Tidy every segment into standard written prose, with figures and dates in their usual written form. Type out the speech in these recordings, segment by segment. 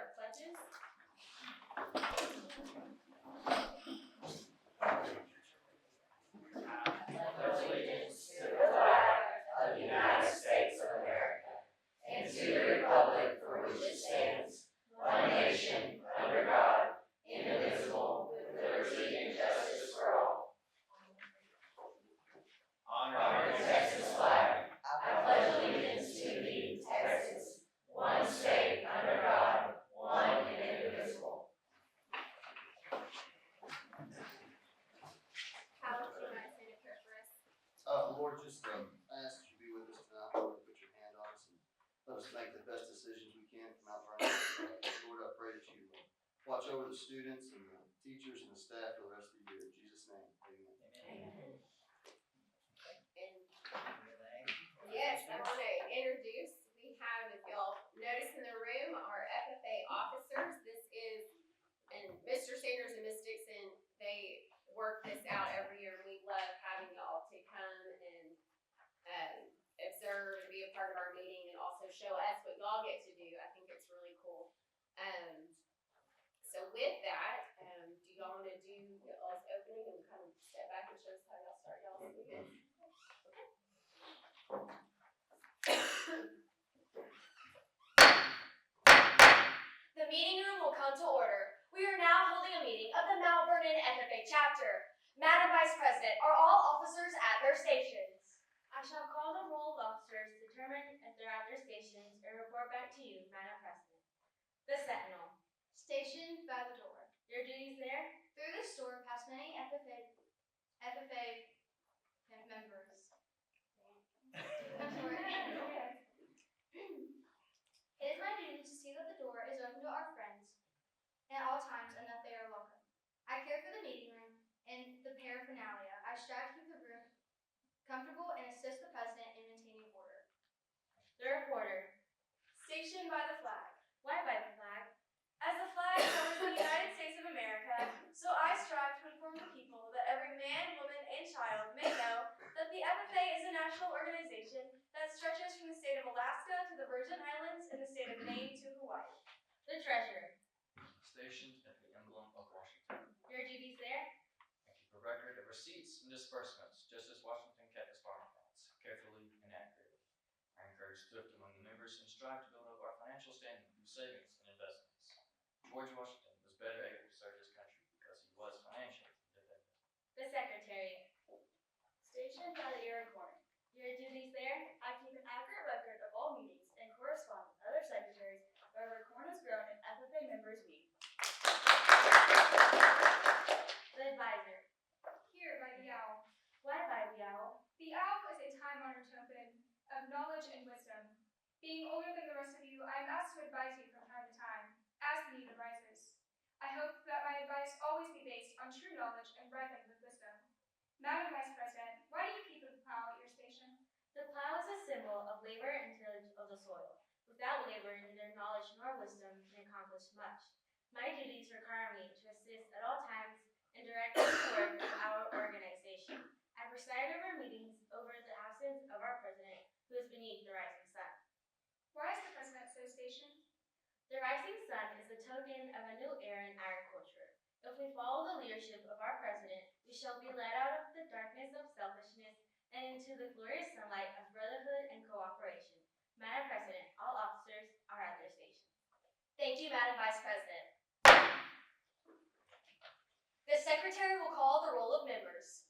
our pledges. Allegiance to the flag of the United States of America and to the republic for which it stands, one nation, under God, indivisible, with liberty and justice for all. Honor the Texas flag. I pledge allegiance to thee, Texas, one state under God, one and indivisible. Alex, you might say a prayer for us. Lord, just I ask that you be with us tonight. Lord, put your hand on us and let us make the best decisions we can from Mount Vernon. Lord, I pray that you watch over the students and the teachers and the staff for the rest of the year. In Jesus' name, amen. Amen. And yes, I want to introduce, we have, if y'all notice in the room, our FFA officers. This is, and Mr. Sanders and Ms. Dixon, they work this out every year. We love having y'all to come and observe and be a part of our meeting and also show us what y'all get to do. I think it's really cool. So with that, do y'all want to do y'all's opening and kind of step back and show us how y'all start y'all's meeting? The meeting room will come to order. We are now holding a meeting of the Mount Vernon FFA chapter. Madam Vice President, are all officers at their stations? I shall call the roll of officers, determine if they're at their stations, and report back to you, Madam President. The Sentinel. Stationed by the door. Your duties there? Through this door, past many FFA members. I'm sorry. It is my duty to see that the door is open to our friends at all times and that they are welcome. I care for the meeting room and the paraphernalia. I strive to keep the room comfortable and assist the president in maintaining order. The reporter. Stationed by the flag. Why by the flag? As the flag covers the United States of America, so I strive to inform the people that every man, woman, and child may know that the FFA is a national organization that stretches from the state of Alaska to the Virgin Islands and the state of Maine to Hawaii. The treasurer. Stationed at the emblem of Washington. Your duties there? I keep a record of receipts and disbursements, just as Washington kept his farm accounts, carefully and accurately. I encourage thrift among the members and strive to build up our financial standing through savings and investments. George Washington was better able to serve his country because he was financially independent. The secretary. Stationed by the Air Corner. Your duties there? I keep an accurate record of all meetings and correspond with other secretaries wherever corn has grown and FFA members meet. The advisor. Here by the owl. Why by the owl? The owl is a time-honored token of knowledge and wisdom. Being older than the rest of you, I am asked to advise you from time to time, as the need arises. I hope that my advice always be based on true knowledge and ripened with wisdom. Madam Vice President, why do you keep a plow at your station? The plow is a symbol of labor and tillage of the soil. Without labor, neither knowledge nor wisdom can accomplish much. My duties require me to assist at all times and direct the work of our organization. I preside over meetings over the absence of our president, who is beneath the rising sun. Why is the president so stationed? The rising sun is the token of a new era in agriculture. If we follow the leadership of our president, we shall be led out of the darkness of selfishness and into the glorious sunlight of brotherhood and cooperation. Madam President, all officers are at their stations. Thank you, Madam Vice President. The Secretary will call the roll of members.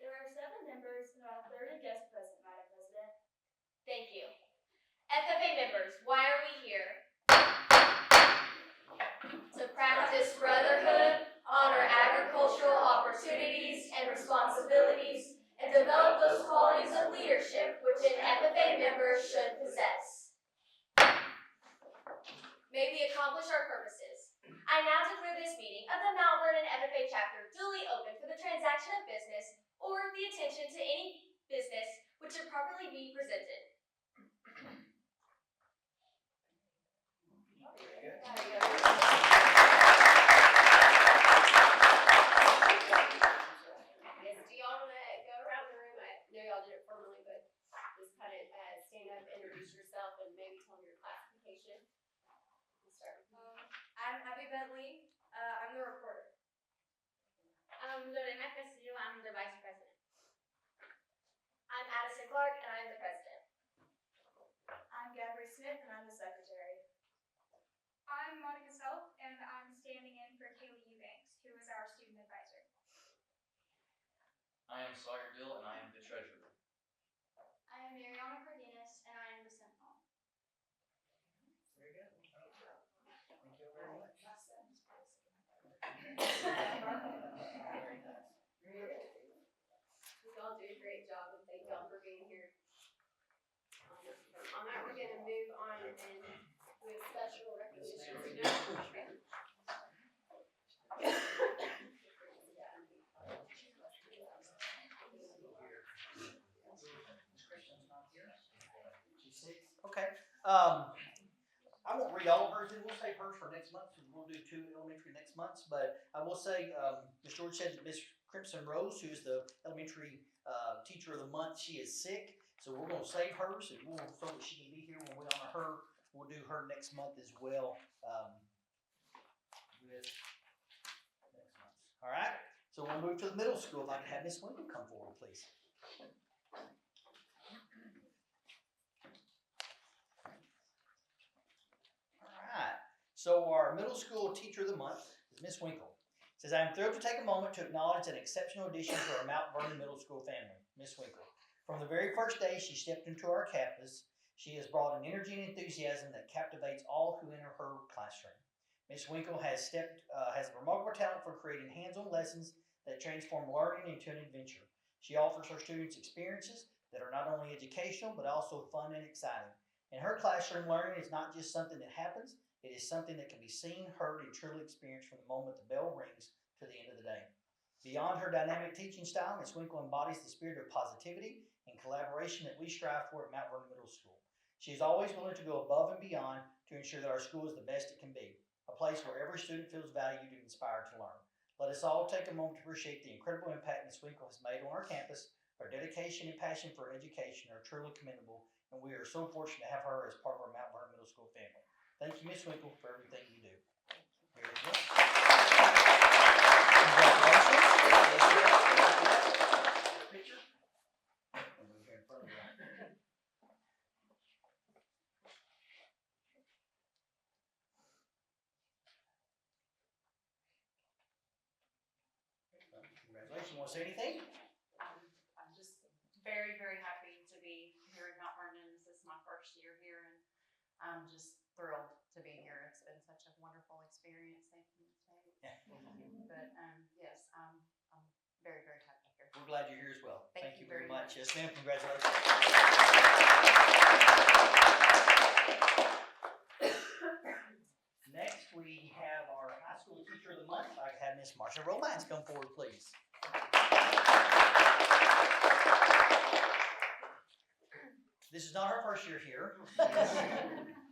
There are 7 members and not a 30 guests present, Madam President. Thank you. FFA members, why are we here? To practice brotherhood, honor agricultural opportunities and responsibilities, and develop those qualities of leadership which an FFA member should possess. May we accomplish our purposes. I now declare this meeting of the Mount Vernon FFA chapter duly open for the transaction of business or the attention to any business which should properly be presented. Do y'all want to go around the room? I know y'all did it formally, but just kind of stand up, introduce yourself, and maybe tell them your classification. We'll start with Bentley. I'm the reporter. I'm Lorena Castillo. I'm the vice president. I'm Addison Clark, and I'm the president. I'm Gabrielle Smith, and I'm the secretary. I'm Monica Self, and I'm standing in for Kaylee Eubanks, who is our student advisor. I am Sawyer Dill, and I am the treasurer. I am Mariana Cardenas, and I am the Sentinel. Very good. Thank you very much. Very nice. You all do a great job, and thank y'all for being here. On that, we're gonna move on and do a special recognition. Okay. I won't read all of hers, and we'll save hers for next month, so we'll do 2 elementary next month. But I will say, Ms. George said that Ms. Crimson Rose, who's the elementary teacher of the month, she is sick. So we're going to save hers, and we'll so that she can be here when we honor her. We'll do her next month as well. Next month. All right. So we'll move to the middle school. If I could have Ms. Winkle come forward, please. So our middle school teacher of the month is Ms. Winkle. It says, I'm thrilled to take a moment to acknowledge an exceptional addition to our Mount Vernon Middle School family, Ms. Winkle. From the very first day she stepped into our campus, she has brought an energy and enthusiasm that captivates all who enter her classroom. Ms. Winkle has a remarkable talent for creating hands-on lessons that transform learning into an adventure. She offers her students experiences that are not only educational, but also fun and exciting. In her classroom, learning is not just something that happens. It is something that can be seen, heard, and truly experienced from the moment the bell rings to the end of the day. Beyond her dynamic teaching style, Ms. Winkle embodies the spirit of positivity and collaboration that we strive for at Mount Vernon Middle School. She is always willing to go above and beyond to ensure that our school is the best it can be, a place where every student feels valued and inspired to learn. Let us all take a moment to appreciate the incredible impact Ms. Winkle has made on our campus. Her dedication and passion for education are truly commendable, and we are so fortunate to have her as part of our Mount Vernon Middle School family. Thank you, Ms. Winkle, for everything you do. Here you go. Congratulations. Picture. Move here in front of you. Congratulations. You want to say anything? I'm just very, very happy to be here at Mount Vernon. This is my first year here, and I'm just thrilled to be here. It's been such a wonderful experience. Thank you, Ms. Peggy. But yes, I'm very, very happy here. We're glad you're here as well. Thank you you very much. much. Yes, ma'am. Congratulations. Next, we have our high school teacher of the month. I have Miss Marsha Romines come forward, please. This is not her first year here.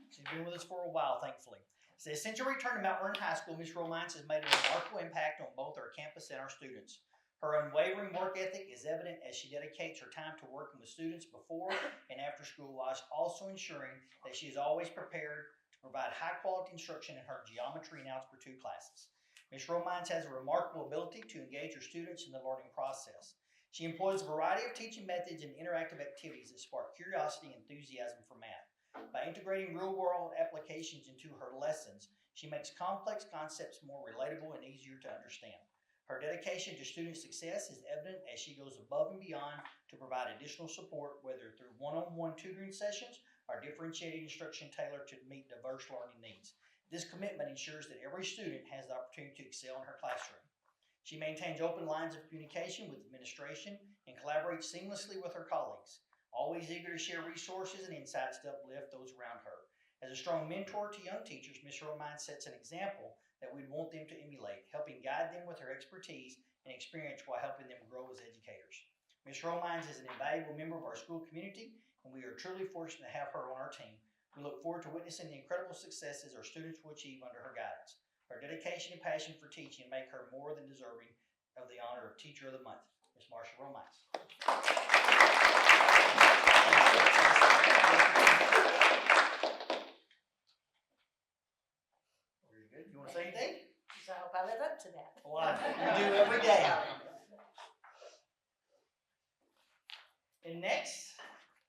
She's been with us for a while, thankfully. Since her return to Mount Vernon High School, Ms. Romines has made a remarkable impact on both our campus and our students. Her unwavering work ethic is evident as she dedicates her time to working with students before and after school, while also ensuring that she is always prepared to provide high-quality instruction in her geometry and algebra 2 classes. Ms. Romines has a remarkable ability to engage her students in the learning process. She employs a variety of teaching methods and interactive activities that spark curiosity and enthusiasm for math. By integrating real-world applications into her lessons, she makes complex concepts more relatable and easier to understand. Her dedication to student success is evident as she goes above and beyond to provide additional support, whether through one-on-one tutoring sessions or differentiated instruction tailored to meet diverse learning needs. This commitment ensures that every student has the opportunity to excel in her classroom. She maintains open lines of communication with administration and collaborates seamlessly with her colleagues, always eager to share resources and insights to uplift those around her. As a strong mentor to young teachers, Ms. Romines sets an example that we'd want them to emulate, helping guide them with her expertise and experience while helping them grow as educators. Ms. Romines is an invaluable member of our school community, and we are truly fortunate to have her on our team. We look forward to witnessing the incredible successes our students will achieve under her guidance. Her dedication and passion for teaching make her more than deserving of the honor of Teacher of the Month. Ms. Marsha Romines. Very Good. You want to say anything? So I hope I live up to that. Well, you do every day. And next,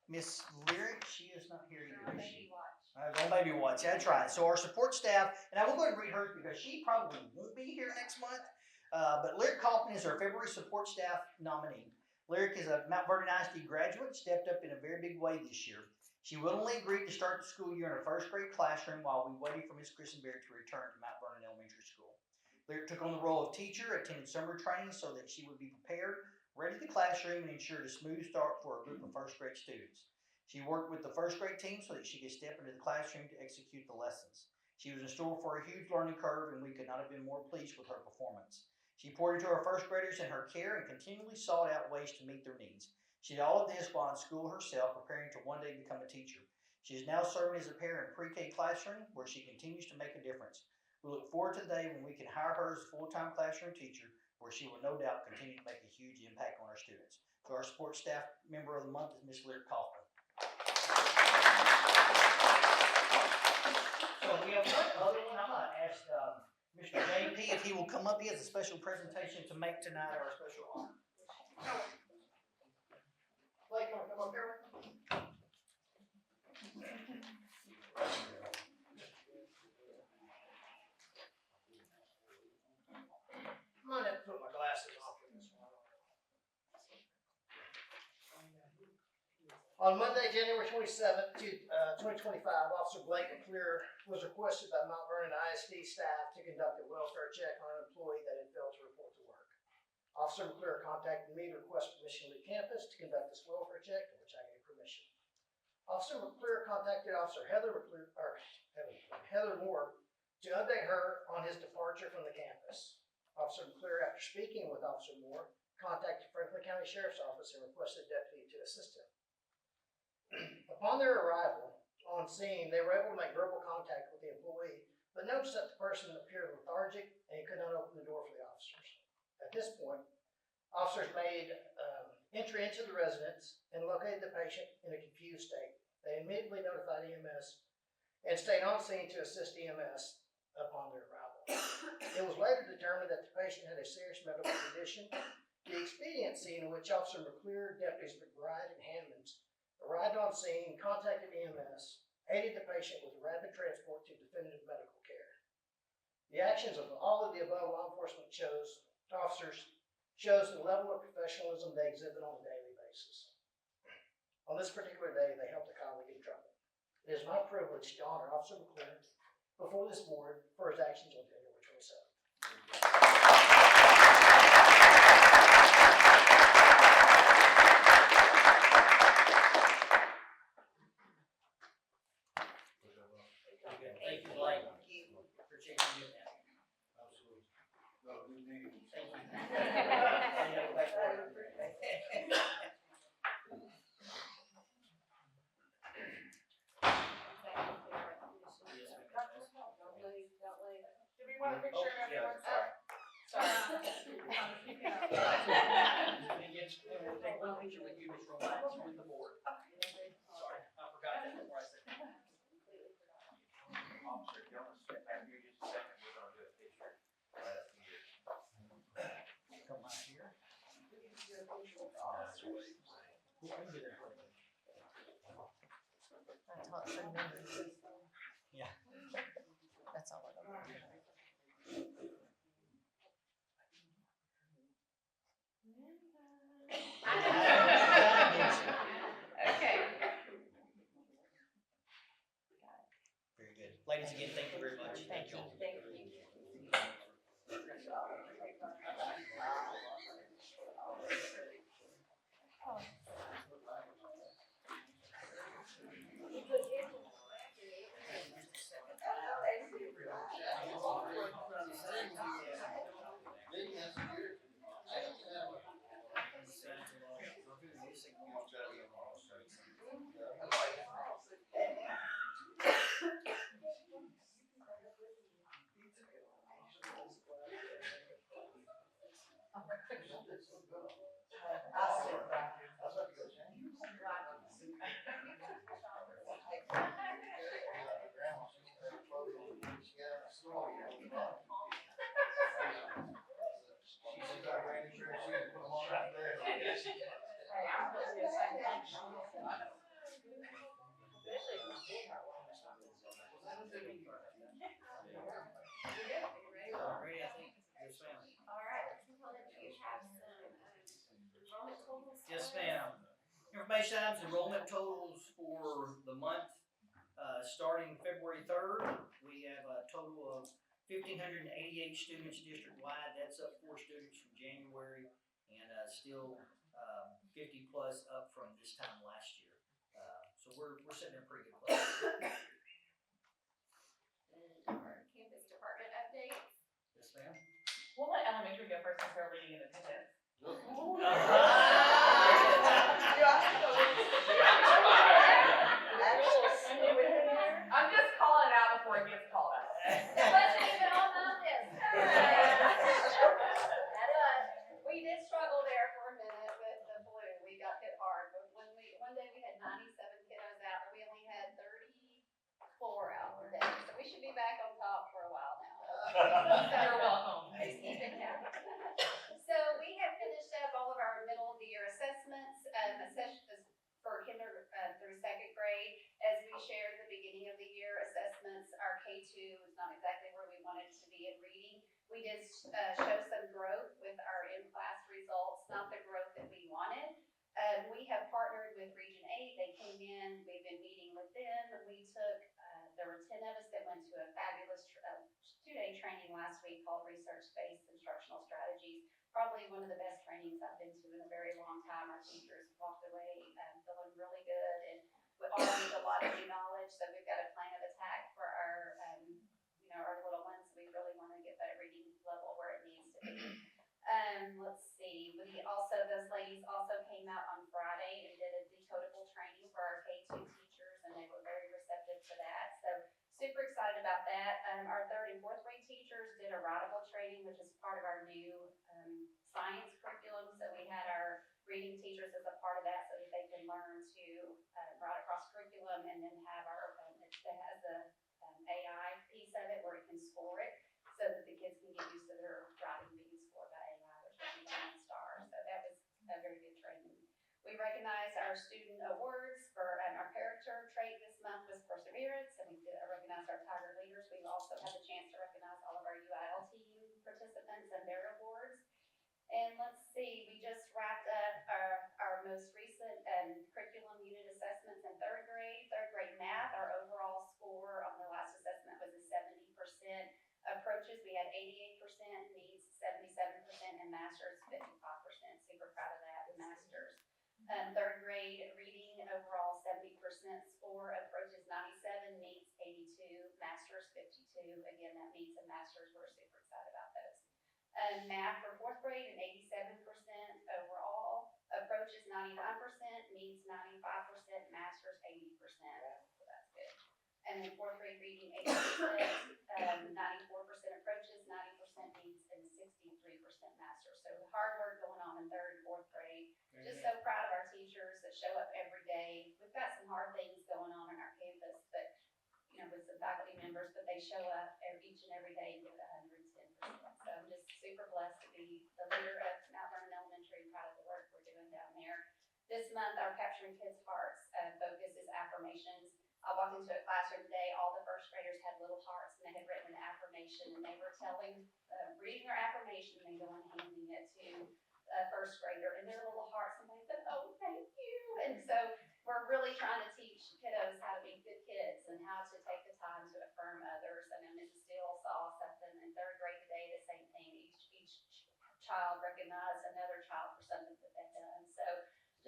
Miss Lyric, she is not here either, is she? On baby watch, that's right. So our support staff, and I will go ahead and read hers because she probably won't be here next month. But Lyric Kaufman is our February support staff nominee. Lyric is a Mount Vernon ISD graduate, stepped up in a very big way this year. She willingly agreed to start the school year in her first grade classroom while we waited for Miss Christenberry to return to Mount Vernon Elementary School. Lyric took on the role of teacher, attended summer training so that she would be prepared, ready for the classroom, and ensured a smooth start for a group of first grade students. She worked with the first grade team so that she could step into the classroom to execute the lessons. She was in store for a huge learning curve, and we could not have been more pleased with her performance. She poured into our first graders in her care and continually sought out ways to meet their needs. She did all of this while in school herself, preparing to one day become a teacher. She is now serving as a parent in pre-K classroom where she continues to make a difference. We look forward to the day when we can hire her as a full-time classroom teacher where she will no doubt continue to make a huge impact on our students. So our sports staff member of the month is Miss Lyric Kaufman. So we have one other one. I'm going to ask Mr. JP if he will come up. He has a special presentation to make tonight, our special honor. Blake, want to come up here? I'm going to have to put my glasses on for this one. On Monday, January 27th, 2025, Officer Blake McClure was requested by Mount Vernon ISD staff to conduct a welfare check on an employee that had failed to report to work. Officer McClure contacted me to request permission to leave campus to conduct this welfare check, to which I gave permission. Officer McClure contacted Officer Heather Moore to update her on his departure from the campus. Officer McClure, after speaking with Officer Moore, contacted Franklin County Sheriff's Office and requested a deputy to assist him. Upon their arrival on scene, they were able to make verbal contact with the employee, but noticed that the person appeared lethargic and he could not open the door for the officers. At this point, officers made entry into the residence and located the patient in a confused state. They immediately notified EMS and stayed on scene to assist EMS upon their arrival. It was later determined that the patient had a serious medical condition. The expediency in which Officer McClure, Deputies McBride, and Hammonds arrived on scene, contacted EMS, aided the patient with rapid transport to definitive medical care. The actions of all of the above law enforcement officers shows the level of professionalism they exhibit on a daily basis. On this particular day, they helped a colleague in trouble. It is my privilege to honor Officer McClure before this board for his actions on January 27th. Thank you, Blake. Appreciate you doing that. Absolutely. No, we need it. Thank you. Do we want a picture of everyone? Sorry. Sorry. And we'll take one picture with you, Ms. Romax, with the board. Sorry, I forgot that before I said that. Officer, if you want to sit back here just a second, we're going to do a picture right up here. Come right here. That's all it's remembering. Yeah. That's all I know. Okay. Very good. Ladies, again, thank you very much. Thank you. information items, enrollment totals for the month, starting February 3rd. We have a total of 1,588 students district-wide. That's up 4 students from January, and still 50 plus up from this time last year. So we're sitting in a pretty good place. And our campus department updates. Yes, ma'am. We'll let elementary go first since they're leading in attendance. I'm just calling it out before it gets called out. That wasn't even on my list. We did struggle there for a minute with the flu. We got hit hard, but one day we had 97 kiddos out, but we only had 34 out today. So we should be back on top for a while now. You're welcome. Please keep it count. So we have finished up all of our middle of the year assessments, for kinder through second grade. As we shared at the beginning of the year, assessments, our K2 is not exactly where we wanted to be in reading. We did show some growth with our in-class results, not the growth that we wanted. We have partnered with Region 8. They came in, we've been meeting with them. We took, there were 10 of us that went to a fabulous 2-day training last week called Research-Based Instructional Strategies. Probably one of the best trainings I've been to in a very long time. Our teachers walked away feeling really good, and we already a lot of new knowledge. So we've got a plan of attack for our, our little ones. We really want to get that reading level where it needs to be. Let's see. Those ladies also came out on Friday and did a decodable training for our K2 teachers, and they were very receptive to that. So super excited about that. Our 3rd and 4th grade teachers did a writable training, which is part of our new science curriculum. So we had our reading teachers as a part of that so that they can learn to write across curriculum, and then have our, it has a AI piece of it where it can score it so that the kids can get used to their writing being scored by AI, which will be 1 star. So that was a very good training. We recognized our student awards for our character trait this month was perseverance, and we recognized our Tiger leaders. We've also had the chance to recognize all of our UIL team participants and their awards. And let's see, we just wrapped up our most recent curriculum unit assessments in 3rd grade. 3rd grade math, our overall score on the last assessment was a 70%. Approaches, we had 88%, needs 77%, and masters 55%. Super proud of that, masters. 3rd grade reading, overall 70% score, approaches 97, needs 82, masters 52. Again, that meets and masters. We're super excited about those. Math for 4th grade, an 87% overall, approaches 99%, needs 95%, masters 80%. So that's good. And then 4th grade reading, 80%, 94% approaches, 90% needs, and 63% masters. So hard work going on in 3rd and 4th grade. Just so proud of our teachers that show up every day. We've got some hard things going on our campus, but with some faculty members, but they show up each and every day and give it 110%. So I'm just super blessed to be the leader of Mount Vernon Elementary and proud of the work we're doing down there. This month, our Capturing Kids' Hearts focus is affirmations. I walked into a classroom today, all the 1st graders had little hearts, and they had written an affirmation, and they were reading their affirmation, and going and handing it to a 1st grader, and their little hearts, and they said, "Oh, thank you." And so we're really trying to teach kiddos how to be good kids and how to take the time to affirm others. I know Mrs. Steele saw something in 3rd grade today, the same thing. Each child recognized another child for something that they've done. So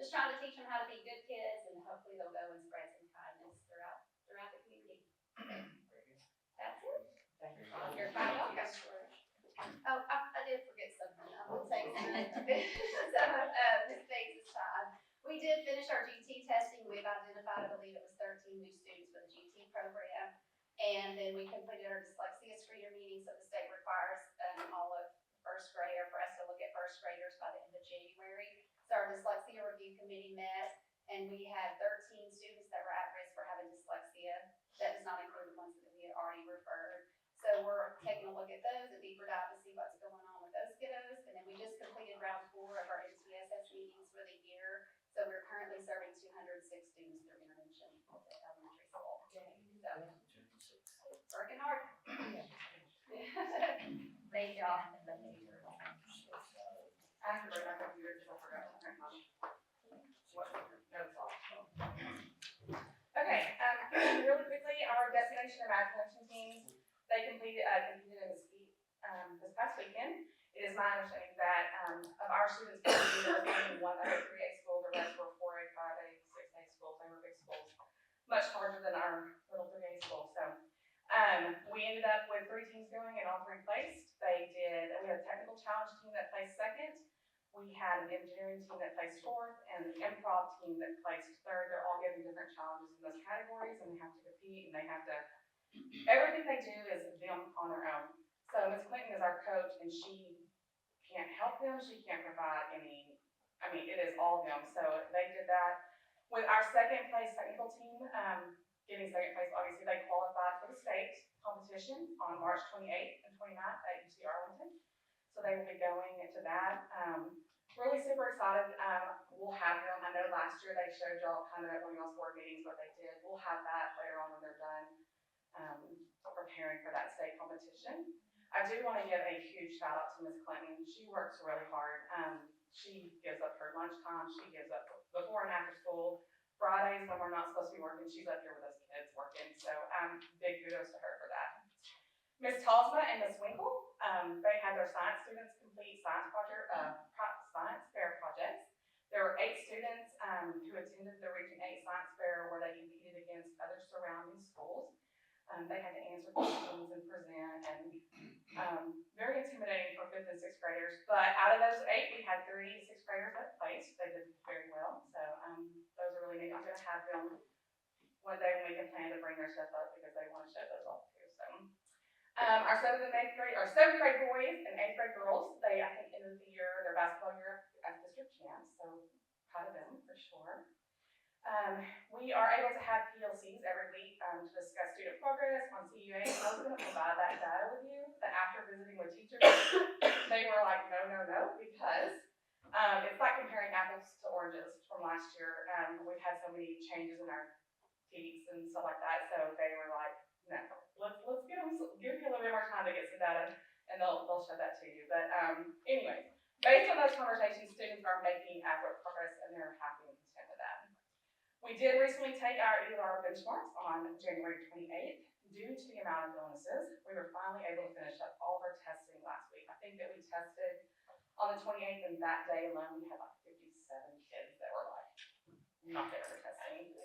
just trying to teach them how to be good kids, and hopefully they'll go and spread some kindness throughout the community. That's it. Thank you. You're quite welcome. Oh, I did forget something. I'm going to take some of Ms. Bates' time. We did finish our GT testing. We've identified, I believe it was 13 new students for the GT program. And then we completed our dyslexia screener meeting. So the state requires all of 1st grader for us to look at 1st graders by the end of January. So our dyslexia review committee met, and we had 13 students that were at risk for having dyslexia. That does not include the ones that we had already referred. So we're taking a look at those, a deeper dive to see what's going on with those kiddos. And then we just completed round 4 of our MTSS meetings for the year. So we're currently serving 206 students through intervention at the elementary school. So working hard. Thank y'all. After my computer just forgot to print my notes off. my understanding that of our students coming in, only one other 3A school, the rest were 4A, 5A, 6A schools. They were big schools, much larger than our little 3A school. So we ended up with 3 teams going and all 3 placed. We had a technical challenge team that placed second. We had an engineering team that placed fourth and an improv team that placed third. They're all given different challenges in those categories and they have to compete and they have to, everything they do is them on their own. So Ms. Clinton is our coach and she can't help them. She can't provide any, it is all them. So they did that. With our second place technical team, getting second place, obviously they qualified for the state competition on March 28th and 29th at UC Arlington. So they will be going into that. Really super excited. We'll have them. I know last year they showed y'all kind of at one of y'all's board meetings what they did. We'll have that later on when they're done preparing for that state competition. I do want to give a huge shout out to Ms. Clinton. She works really hard. She gives up her lunchtime. She gives up before and after school. Fridays when we're not supposed to be working, she's up here with us kids working. So big kudos to her for that. Ms. Talsma and Ms. Winkle, they had their science students complete science fair projects. There were 8 students who attended the Region 8 Science Fair where they competed against other surrounding schools. They had to answer questions and present, and very intimidating for 5th and 6th graders. But out of those 8, we had 3 6th graders that placed. They did very well. So those are really neat. I'm going to have them one day when we can plan to bring their stuff up because they want to show those off too. So our 7th grade boys and 8th grade girls, they I think ended the year, their basketball year as district champs. So proud of them for sure. We are able to have PLCs every week to discuss student progress on CUA. I was going to provide that data with you, but after visiting with teachers, they were like, no, because it's like comparing apples to oranges from last year. We've had so many changes in our teams and stuff like that, so they were like, no, let's give you a little bit more time to get some data, and they'll show that to you. But anyway, based on those conversations, students are making adequate progress, and they're happy and content with that. We did recently take our ELR benchmarks on January 28th. Due to the amount of illnesses, we were finally able to finish up all of our testing last week. I think that we tested on the 28th, and that day alone, we had like 57 kids that were like not there for testing.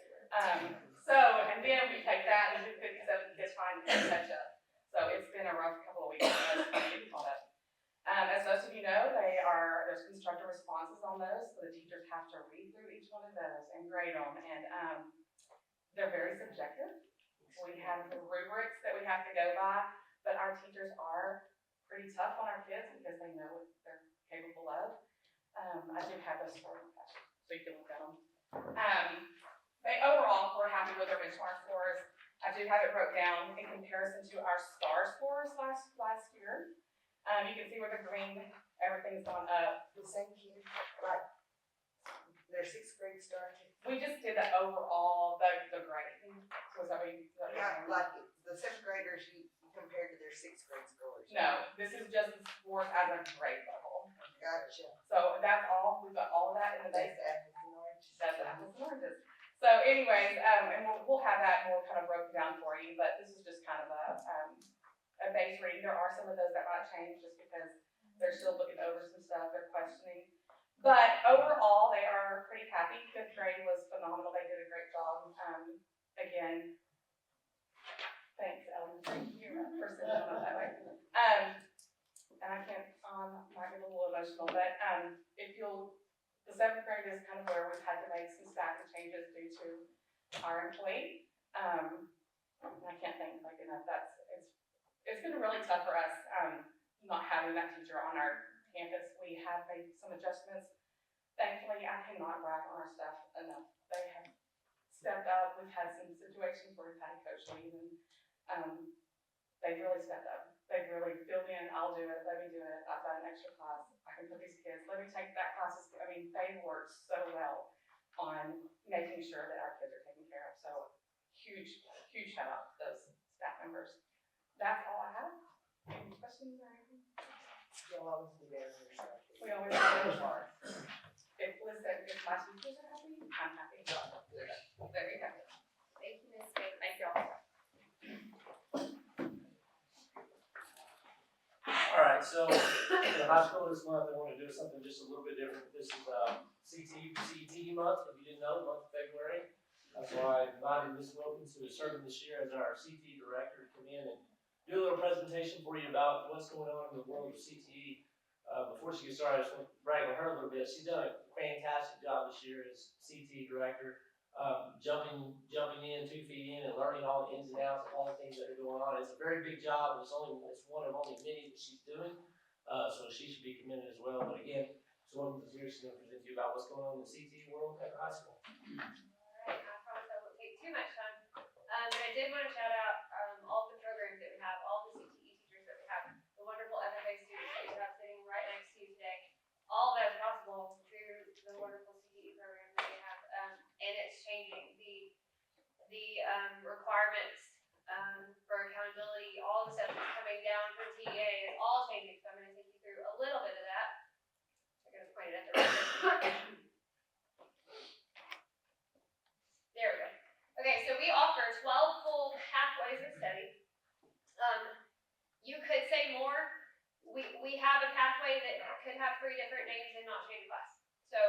And then we take that and do 57 kids trying to catch up. So it's been a rough couple of weeks for us trying to get caught up. As most of you know, there's constructive responses on those, so the teachers have to read through each one of those and grade them, and they're very subjective. We have the rubrics that we have to go by, but our teachers are pretty tough on our kids because they know what they're capable of. I do have those for you, so you can look at them. Overall, we're happy with our benchmark scores. I do have it broke down in comparison to our STAR scores last year. You can see with the green, everything's gone up. The same kid, like their 6th grade started. We just did the overall, the grade. Was that what you said? Not like the 7th graders you compared to their 6th grade scores. No, this is just the scores as a grade level. Gotcha. So that's all. We've got all of that in the base. That's apples and oranges. That's apples and oranges. So anyways, and we'll have that more kind of broken down for you, but this is just kind of a base reading. There are some of those that might change just because they're still looking over some stuff, they're questioning. But overall, they are pretty happy. 5th grade was phenomenal. They did a great job. Again, thanks, Ellen, for sending them up that way. And I can't, might be a little emotional, but the 7th grade is kind of where we've had to make some staffing changes due to our employee. I can't thank like enough. It's been really tough for us not having that teacher on our campus. We have made some adjustments. Thankfully, I cannot brag on our staff enough. They have stepped up. We've had some situations where we've had a coach leave, and they've really stepped up. They've really filled in. I'll do it. Let me do it. I've got an extra class. I can put these kids. Let me take that class. They work so well on making sure that our kids are taken care of. So huge shout out to those staff members. That's all I have. Any questions or anything? You'll always be there for yourself. We always have those bars. If my teachers are happy, I'm happy. There you go. Thank you, Ms. Bates. Thank y'all. All right, so for the high school this month, I want to do something just a little bit different. This is CTE month, if you didn't know, the month of February. So I invited Ms. Wilkins, who is serving this year as our CTE director, to come in and do a little presentation for you about what's going on in the world of CTE. Before she gets started, I just want to brag on her a little bit. She's done a fantastic job this year as CTE director, jumping in 2 feet in and learning all the ins and outs of all the things that are going on. It's a very big job. It's one of only many that she's doing, so she should be commended as well. But again, so welcome to here. She's going to present to you about what's going on in the CTE world at high school. Alright, I promise I won't take too much time. But I did want to shout out all the programs that we have, all the CTE teachers that we have, the wonderful FFA students that we have sitting right next to you today. All of that is possible through the wonderful CTE programs that we have, and it's changing. The requirements for accountability, all the stuff that's coming down from TEA is all changing. So I'm going to take you through a little bit of that. I'm going to point it at the right. There we go. Okay, so we offer 12 full pathways of study. You could say more. We have a pathway that could have 3 different names and not change class. So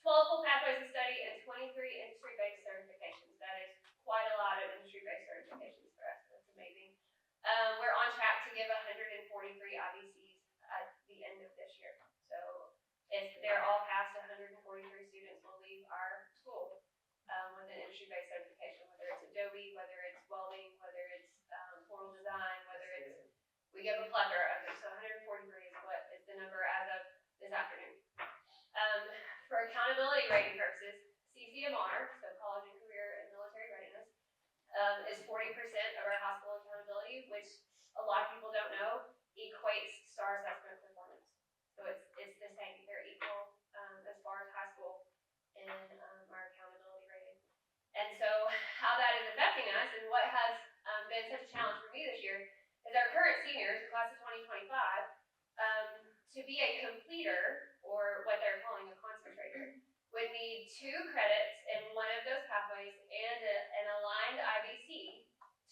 12 full pathways of study and 23 industry-based certifications. That is quite a lot of industry-based certifications for us. That's amazing. We're on track to give 143 IBCs at the end of this year. So if they're all passed, 143 students will leave our school with an industry-based certification, whether it's Adobe, whether it's welding, whether it's floral design, whether it's, we give a plethora of them. So 143 is what is the number as of this afternoon. For accountability rating purposes, CCMR, so college and career and military readiness, is 40% of our high school accountability, which a lot of people don't know equates STAR assessment performance. So it's the same. They're equal as far as high school in our accountability rating. And so how that is affecting us and what has been such a challenge for me this year is our current seniors, the class of 2025, to be a completer, or what they're calling a concentrator, would need 2 credits in one of those pathways and an aligned IBC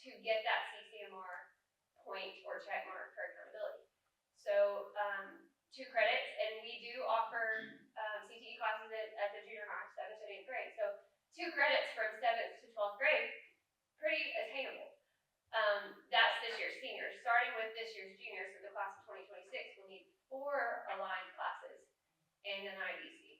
to get that CCMR point or check mark for accountability. So 2 credits, and we do offer CTE classes at the junior high, 7th and 8th grade. So 2 credits from 7th to 12th grade, pretty attainable. That's this year's seniors. Starting with this year's juniors, so the class of 2026 will need 4 aligned classes and an IBC.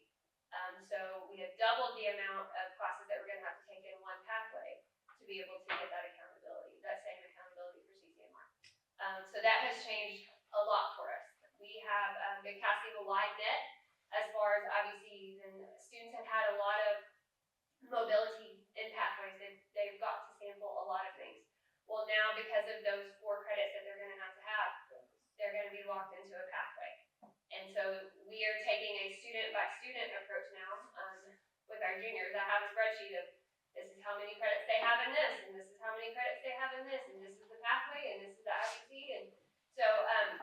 So we have doubled the amount of classes that we're going to have to take in one pathway to be able to get that accountability, that same accountability for CCMR. So that has changed a lot for us. We have been casting a wide net as far as IBCs, and students have had a lot of mobility in pathways. They've got to sample a lot of things. Well, now because of those 4 credits that they're going to have, they're going to be locked into a pathway. And so we are taking a student-by-student approach now with our juniors. I have a spreadsheet of this is how many credits they have in this, and this is how many credits they have in this, and this is the pathway, and this is the IBC. And so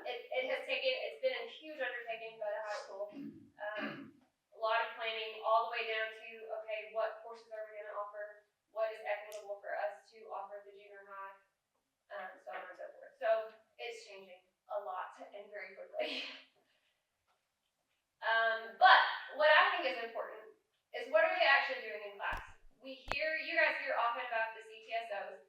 it's been a huge undertaking by the high school. A lot of planning all the way down to, okay, what courses are we going to offer? What is equitable for us to offer at the junior high? So on and so forth. So it's changing a lot and very quickly. But what I think is important is what are they actually doing in class? You guys hear often about the CTSOs,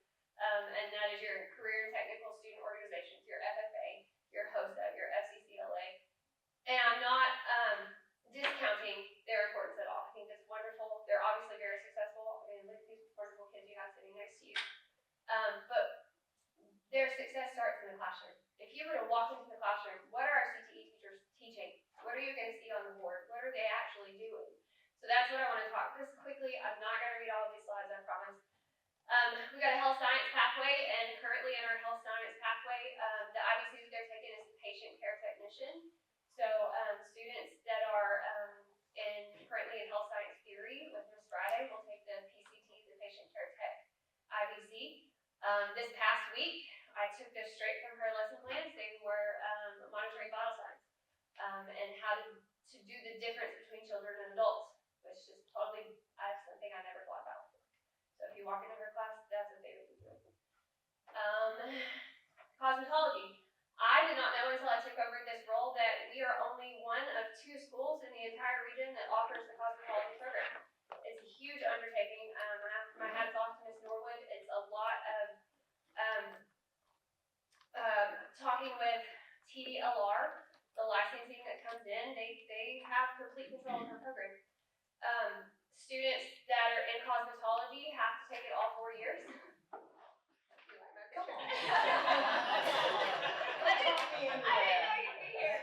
and that is your Career and Technical Student Organizations, your FFA, your HOSA, your FCCLA. And I'm not discounting their importance at all. I think that's wonderful. They're obviously very successful. I mean, look at these wonderful kids you have sitting next to you. But their success starts in the classroom. If you were to walk into the classroom, what are our CTE teachers teaching? What are you going to see on the board? What are they actually doing? So that's what I want to talk just quickly. I'm not going to read all of these slides, I promise. We've got a health science pathway, and currently in our health science pathway, the IBC that they're taking is the patient care technician. So students that are currently in health science theory with Ms. Friday will take the PCT, the patient care tech IBC. This past week, I took this straight from her lesson plans. They were monitoring vital signs and how to do the difference between children and adults, which is totally something I never thought about. So if you walk into her class, that's what they would be doing. Cosmetology. I did not know until I took over this talking with TDLR, the licensing that comes in, they have complete control of her program. Students that are in cosmetology have to take it all 4 years. You like my picture? I didn't know you'd be here.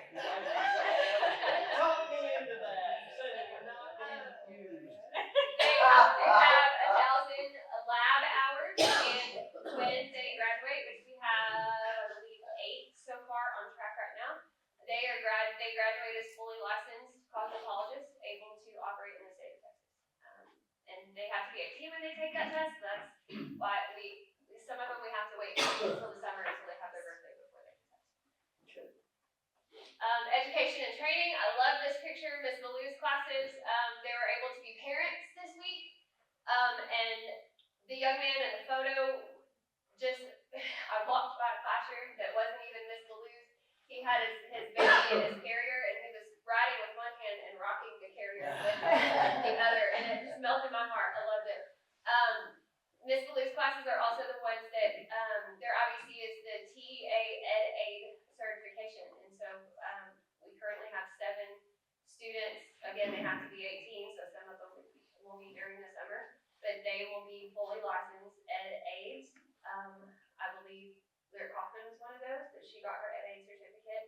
Talk me into that, so that we're not being confused. They have to have 1,000 lab hours, and when they graduate, which we have, I believe, 8 so far on track right now, they graduate as fully licensed cosmetologists, able to operate in the state of Texas. And they have to be 18 when they take that test. That's why some of them we have to wait until the summer until they have their birthday before they can test. Education and training. I love this picture. Miss Malou's classes. They were able to be parents this week. And the young man in the photo, I walked by a classroom that wasn't even Miss Malou's. He had his baby in his carrier, and he was riding with one hand and rocking the carrier with the other, and it just melted my heart. I loved it. Miss Malou's classes are also the ones that their IBC is the TA Ed Aid certification, and so we currently have 7 students. Again, they have to be 18, so some of them will be during the summer, but they will be fully licensed Ed Aids. I believe Lyric Hoffman was one of those, that she got her Ed Aid certificate,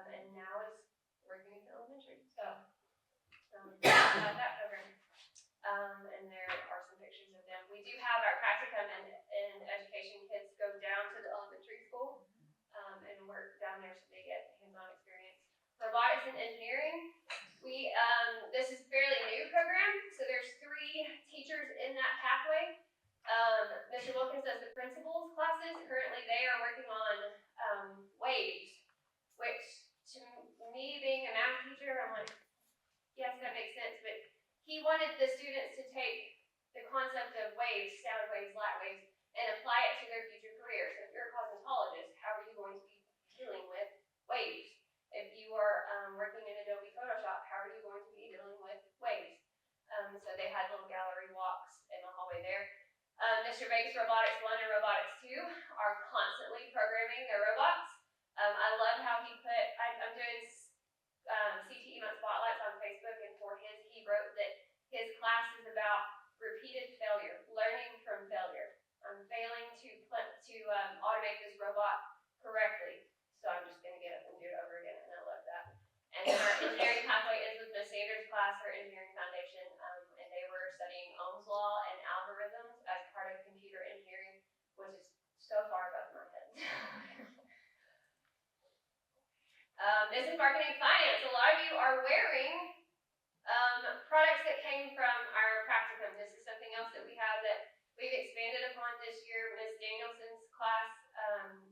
and now is working in elementary. So I love that program. And there are some pictures of them. We do have our practicum and education kids go down to the elementary school and work down there so they get hands-on experience. Robotics and engineering. This is a fairly new program, so there's 3 teachers in that pathway. Mr. Wilkins does the principals classes. Currently they are working on waves, which to me being a math teacher, I'm like, yes, that makes sense, but he wanted the students to take the concept of waves, sound waves, light waves, and apply it to their future career. So if you're a cosmetologist, how are you going to be dealing with waves? If you are working in Adobe Photoshop, how are you going to be dealing with waves? So they had little gallery walks in the hallway there. Mr. Vegas Robotics 1 and Robotics 2 are constantly programming their robots. I love how he I'm doing CTE Month Spotlights on Facebook, and for he wrote that his class is about repeated failure, learning from failure. I'm failing to automate this robot correctly, so I'm just going to get up and do it over again, and I love that. And then our engineering pathway is with Ms. Sanders' class, her engineering foundation, and they were studying Ohm's law and algorithms as part of computer engineering, which is so far above my head. This is marketing finance. A lot of you are wearing products that came from our practicum. This is something else that we have that we've expanded upon this year. Ms. Danielson's class,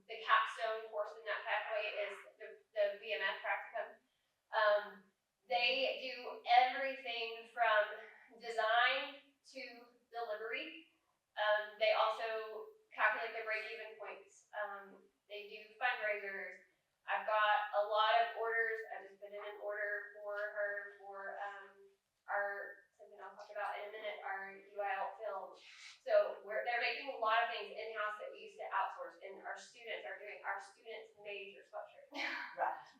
the capstone course in that pathway is the VMF practicum. They do everything from design to delivery. They also calculate their break-even points. They do fundraisers. I've got a lot of orders. I just put in an order for her for something I'll talk about in a minute, our UIL film. So they're making a lot of things in-house that we used to outsource, and our students are doing our students' major sweatshirt,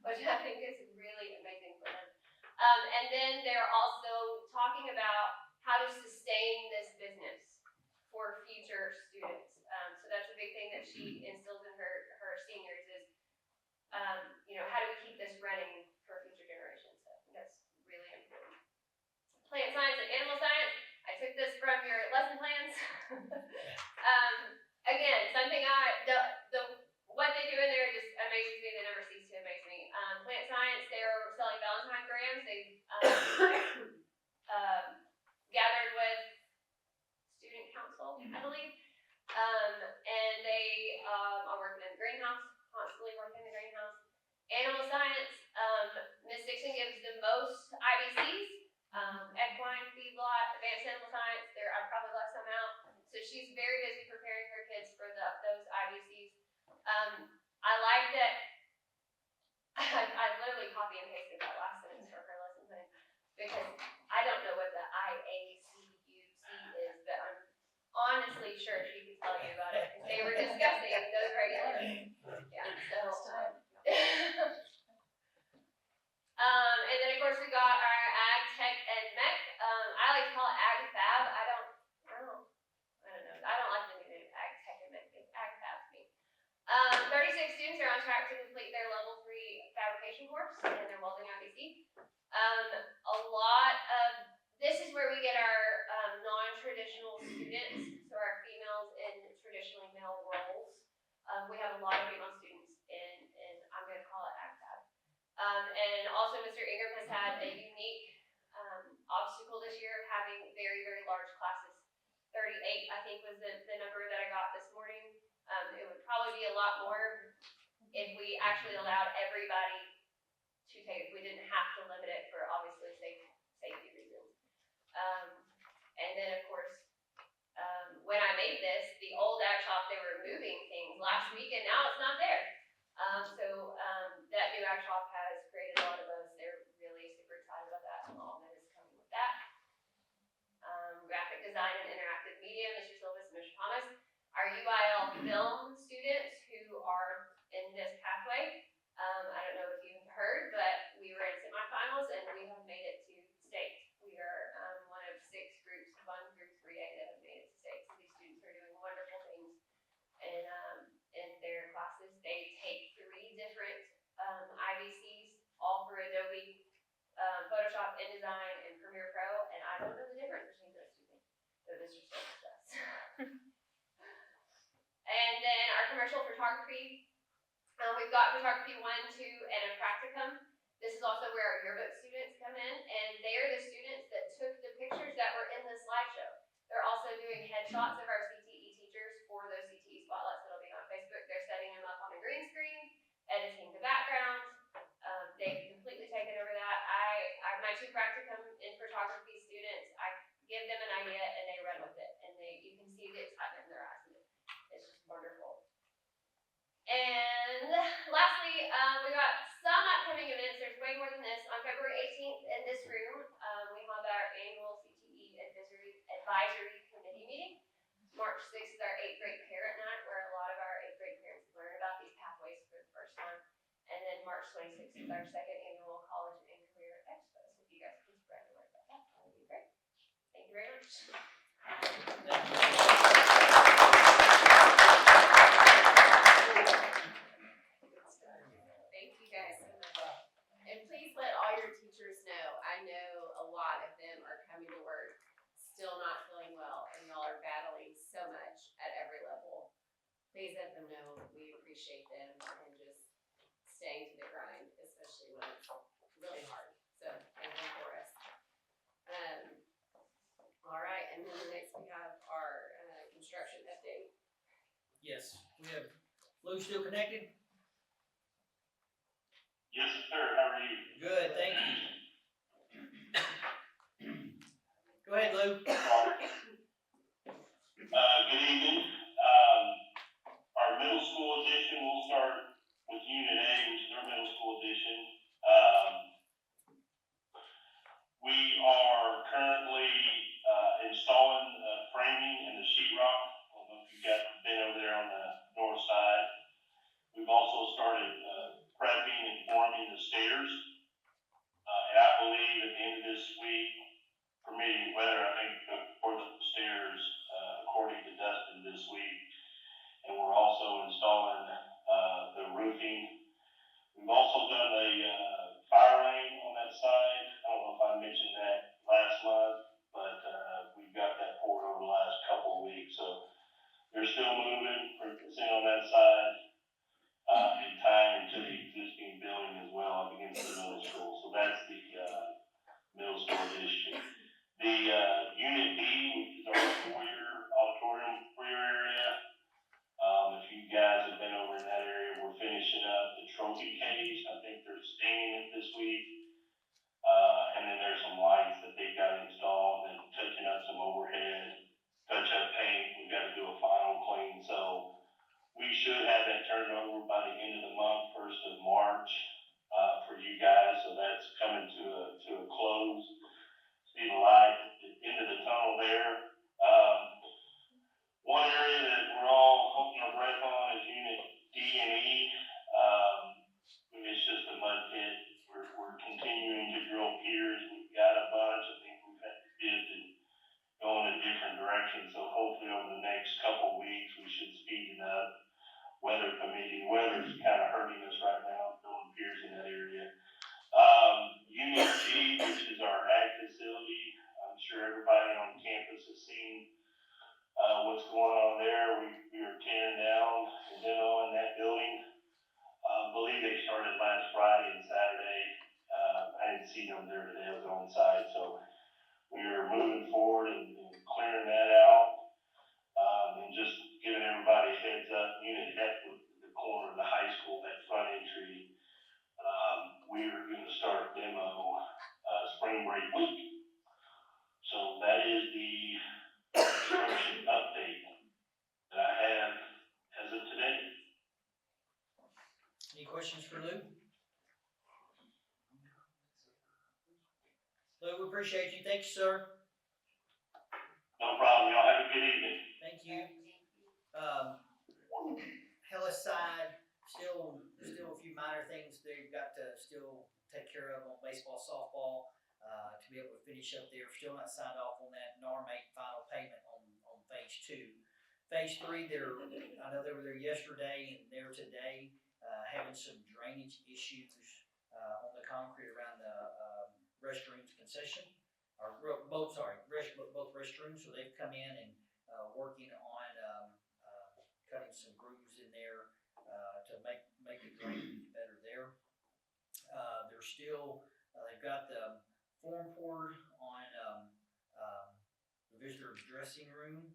which I think is really amazing for them. And then they're also talking about how to sustain this business for future students. So that's a big thing that she instills in her seniors is, how do we keep this running for future generations? So I think that's really important. Plant science and animal science. I took this from your lesson plans. Again, something what they do in there just amazes me. They never cease to amaze me. Plant science, they're selling Valentine grams. They've gathered with student council, I believe. And they are working in the greenhouse, constantly working in the greenhouse. Animal science, Ms. Dixon gives the most IBCs, equine, feedlot, advanced animal science. I probably left some out. So she's very busy preparing her kids for those IBCs. I like that. I literally copy and pasted that last sentence for her lesson plan because I don't know what the IACUC is, but I'm honestly sure she could tell you about it. They were discussing those regulations. Yeah, so And also Mr. Ingram has had a unique obstacle this year of having very, very large classes. 38, I think, was the number that I got this morning. It would probably be a lot more if we actually allowed everybody to take, we didn't have to limit it for obviously safety reasons. And then of course, when I made this, the old ag shop, they were moving things last week and now it's not there. So that new ag shop has created a lot of buzz. They're really super excited about that and all that is coming with that. Graphic design and interactive media, Mr. Silvis and Mr. Thomas. Our UIL film students who are in this pathway. I don't know if you've heard, but we were in semifinals and we have made it to state. We are one of 6 groups from Group 3A that have made it to state. So these students are doing wonderful things in their classes. They take 3 different IBCs, all for Adobe, Photoshop, InDesign, and Premiere Pro, and I don't know the difference between those 2 things. So Mr. Silvis does. And then our commercial photography. We've got photography 1, 2, and a practicum. This is also where our yearbook students come in, and they are the students that took the pictures that were in the slideshow. They're also doing headshots of our CTE teachers for those CTE spotlights that'll be on Facebook. They're setting them up on a green screen, editing the backgrounds. They've completely taken over that. My 2 practicum in photography students, I give them an idea and they run with it, and you can see the excitement in their eyes. It's just wonderful. And lastly, we got some upcoming events. There's way more than this. On February 18th in this room, we have our annual CTE Advisory Committee meeting. March 6th is our 8th grade parent night, where a lot of our 8th grade parents learn about these pathways for the first time. And then March 26th is our 2nd annual College and Career Expo. So if you guys can spread the word about that, that would be great. Thank you very much. Thank you guys so much. And please let all your teachers know, I know a lot of them are coming to work still not feeling well, and y'all are battling so much at every level. Please let them know we appreciate them and just staying to the grind, especially when it's really hard. So thank you for us. All right, and then next we have our construction update. Yes, we have Lou still connected? Yes, sir. How are you? Good, thank you. Go ahead, Lou. Good evening. Our middle school edition will start with Unit A, which is our middle school edition. We are currently installing framing and the sheetrock. I don't know if you've been over there on the north side. We've also started prepping and forming the stairs. And I believe at the end of this week, permitting weather, I think for the stairs according to Dustin this week. And we're also installing the roofing. We've also done a fire lane on that side. I don't know if I mentioned that last month, but we've got that poured over the last couple of weeks. So they're still moving, percent on that side, and tying into the existing building as well up against the middle school. So that's the middle school edition. The Unit B, which is our auditorium foyer area. If you guys have been over in that area, we're finishing up the trophy case. I think they're staining it this week. And then there's some lighting moving forward and clearing that out. And just giving everybody a heads up, Unit F with the corner of the high school, that front entry, we're gonna start demo, spring break week. So that is the construction update that I have as of today. Any questions for Lou? Lou, we appreciate you. Thank you, sir. No problem. Y'all have a good evening. Thank you. Hellas side, still a few minor things they've got to still take care of on baseball, softball, to be able to finish up there. Still not signed off on that NAR made final payment on phase 2. Phase 3, I know they were there yesterday and there today, having some drainage issues on the concrete around the restrooms concession, or both restrooms. So they've come in and working on cutting some grooves in there to make the drainage better there. They're still they've got the form poured on the visitor dressing room.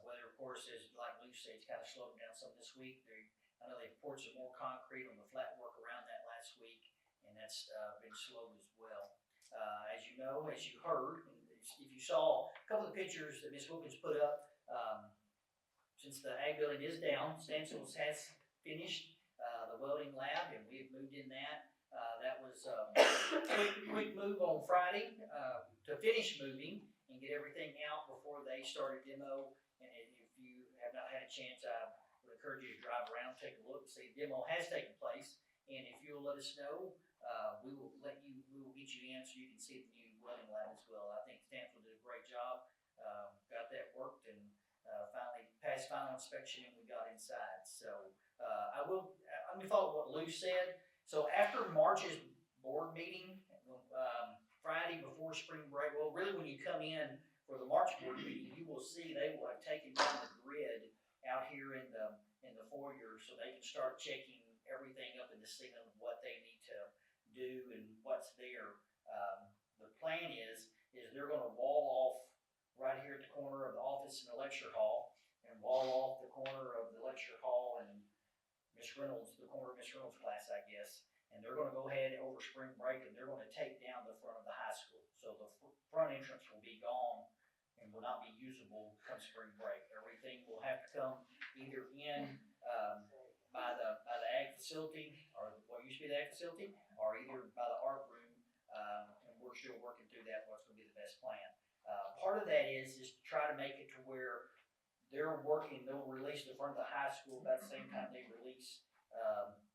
Weather, of course, is like Lou said, it's kind of slowed down some this week. I know they poured some more concrete on the flat work around that last week, and that's been slowed as well. As you know, as you heard, and if you saw a couple of the pictures that Ms. Wilkins put up, since the ag building is down, Stancil's has finished the welding lab, and we have moved in that. That was a quick move on Friday to finish moving and get everything out before they started demo. And if you have not had a chance, I would encourage you to drive around, take a look, see demo has taken place. And if you'll let us know, we will get you in so you can see the new welding lab as well. I think Stancil did a great job, got that worked, and finally passed final inspection, and we got inside. So let me follow what Lou said. So after March's board meeting, Friday before spring break, well, really when you come in for the March board meeting, you will see they will have taken down the grid out here in the foyer, so they can start checking everything up in the signal of what they need to do and what's there. The plan is they're going to wall off right here at the corner of the office and the lecture hall, and wall off the corner of the lecture hall and the corner of Miss Reynolds' class, I guess. And they're going to go ahead over spring break, and they're going to take down the front of the high school. So the front entrance will be gone and will not be usable come spring break. Everything will have to come either in by the ag facility, or what used to be the ag facility, or either by the art room. And we're still working through that, what's going to be the best plan. Part of that is to try to make it to where they'll release the front of the high school about the same time they release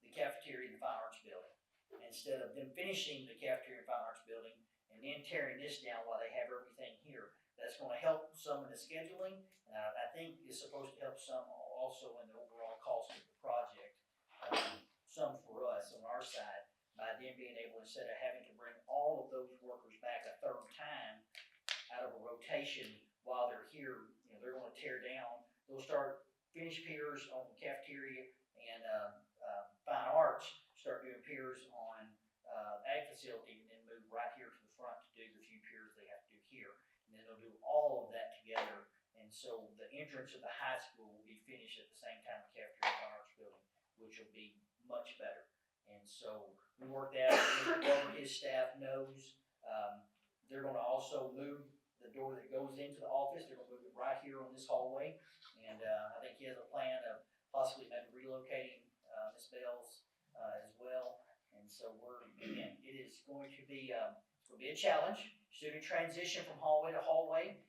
the cafeteria and the fine arts building. Instead of them finishing the cafeteria and fine arts building and then tearing this down while they have everything here. That's going to help some in the scheduling, and I think it's supposed to help some also in the overall cost of the project. Some for us on our side, by them being able, instead of having to bring all of those workers back a third time out of a rotation while they're here, they're going to tear down. They'll start finish piers on the cafeteria and fine arts, start doing piers on ag facility, and then move right here to the front to do the few piers they have to do here. And then they'll do all of that together. And so the entrance of the high school will be finished at the same time the cafeteria and fine arts building, which will be much better. And so we worked out, Mr. Glover, his staff knows. They're going to also move the door that goes into the office. They're going to move it right here on this hallway. And I think he has a plan of possibly maybe relocating Ms. Bell's as well. And so it is going to be a challenge. Student transition from hallway to hallway.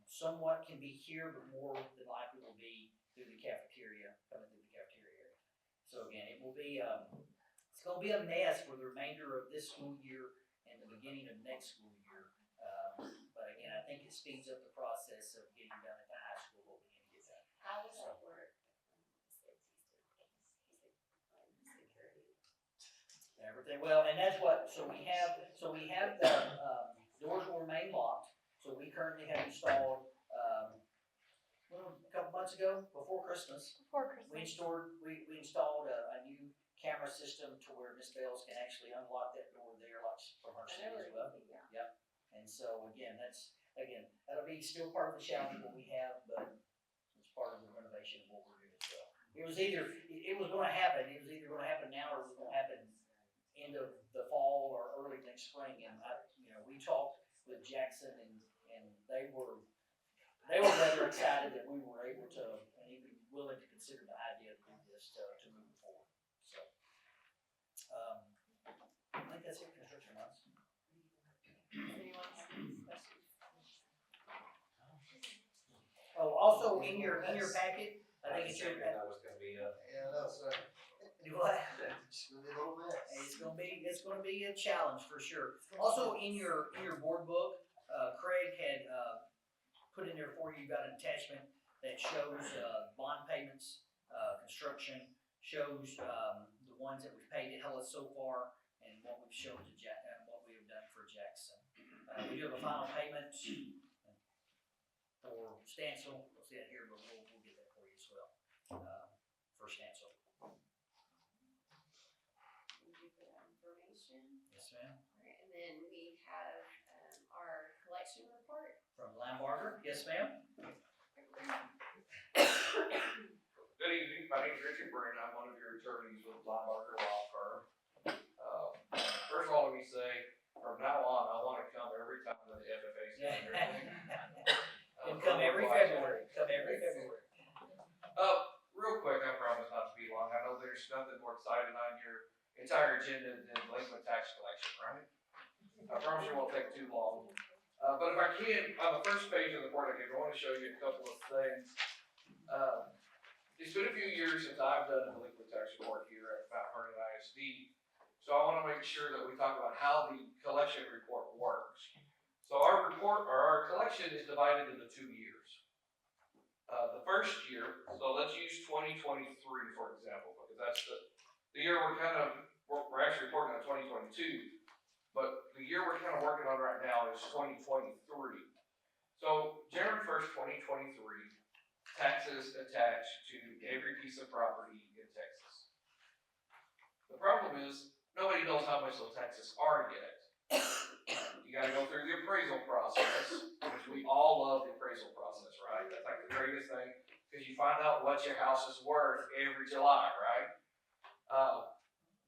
Somewhat can be here, but more than likely will be through the cafeteria, coming through the cafeteria area. So again, it will be it's going to be a mess for the remainder of this school year and the beginning of next school year. But again, I think it speeds up the process of getting done at the high school what we need to get done. How does that work? Everything well, and that's what. So we have the doors will remain locked. So we currently have installed a couple months ago, before Christmas. We installed a new camera system to where Miss Bales can actually unlock that door there, like from her seat as well. Yep. And so again, that's again, that'll be still part of the challenge what we have, but it's part of the renovation of what we're doing as well. It was gonna happen, it was either gonna happen now or it was gonna happen end of the fall or early next spring, and we talked with Jackson and they were rather excited that we were able to, and even willing to consider the idea of doing this to move forward, so. I think that's it, construction wise. Does anyone have any questions? Oh, also in your packet, I think it's your. That was gonna be Yeah, no, sir. Do what? It's gonna be a little mess. It's gonna be a challenge for sure. Also in your board book, Craig had put in there for you, got an attachment that shows bond payments, construction, shows the ones that we've paid to Hellas so far, and what we've shown to what we have done for Jackson. We do have a final payment for Stansel. We'll see that here, but we'll get that for you as well for Stansel. Thank you for that information. Yes, ma'am. All right, and then we have our collection report. From Lambarger. Yes, ma'am. Good evening, my name is Richard Brennan, I'm one of your attorneys with Linebarger Law Firm. First of all, let me say, from now on, I wanna come every time to the FFA standard. And come every February. Real quick, I promise not to be long, I know there's nothing more exciting on your entire agenda than delinquent tax collection, right? I promise you won't take too long. But if I can, on the first page of the report, I wanna show you a couple of things. It's been a few years since I've done a delinquent tax report here at Vernon ISD, so I want to make sure that we talk about how the collection report works. So our collection is divided into 2 years. The first year, so let's use 2023 for example, because that's the year we're actually reporting on 2022, but the year we're kind of working on right now is 2023. So January 1st, 2023. Taxes attached to every piece of property in Texas. The problem is, nobody knows how much those taxes are yet. You gotta go through the appraisal process, which we all love the appraisal process, right? That's like the greatest thing, because you find out what your house is worth every July, right?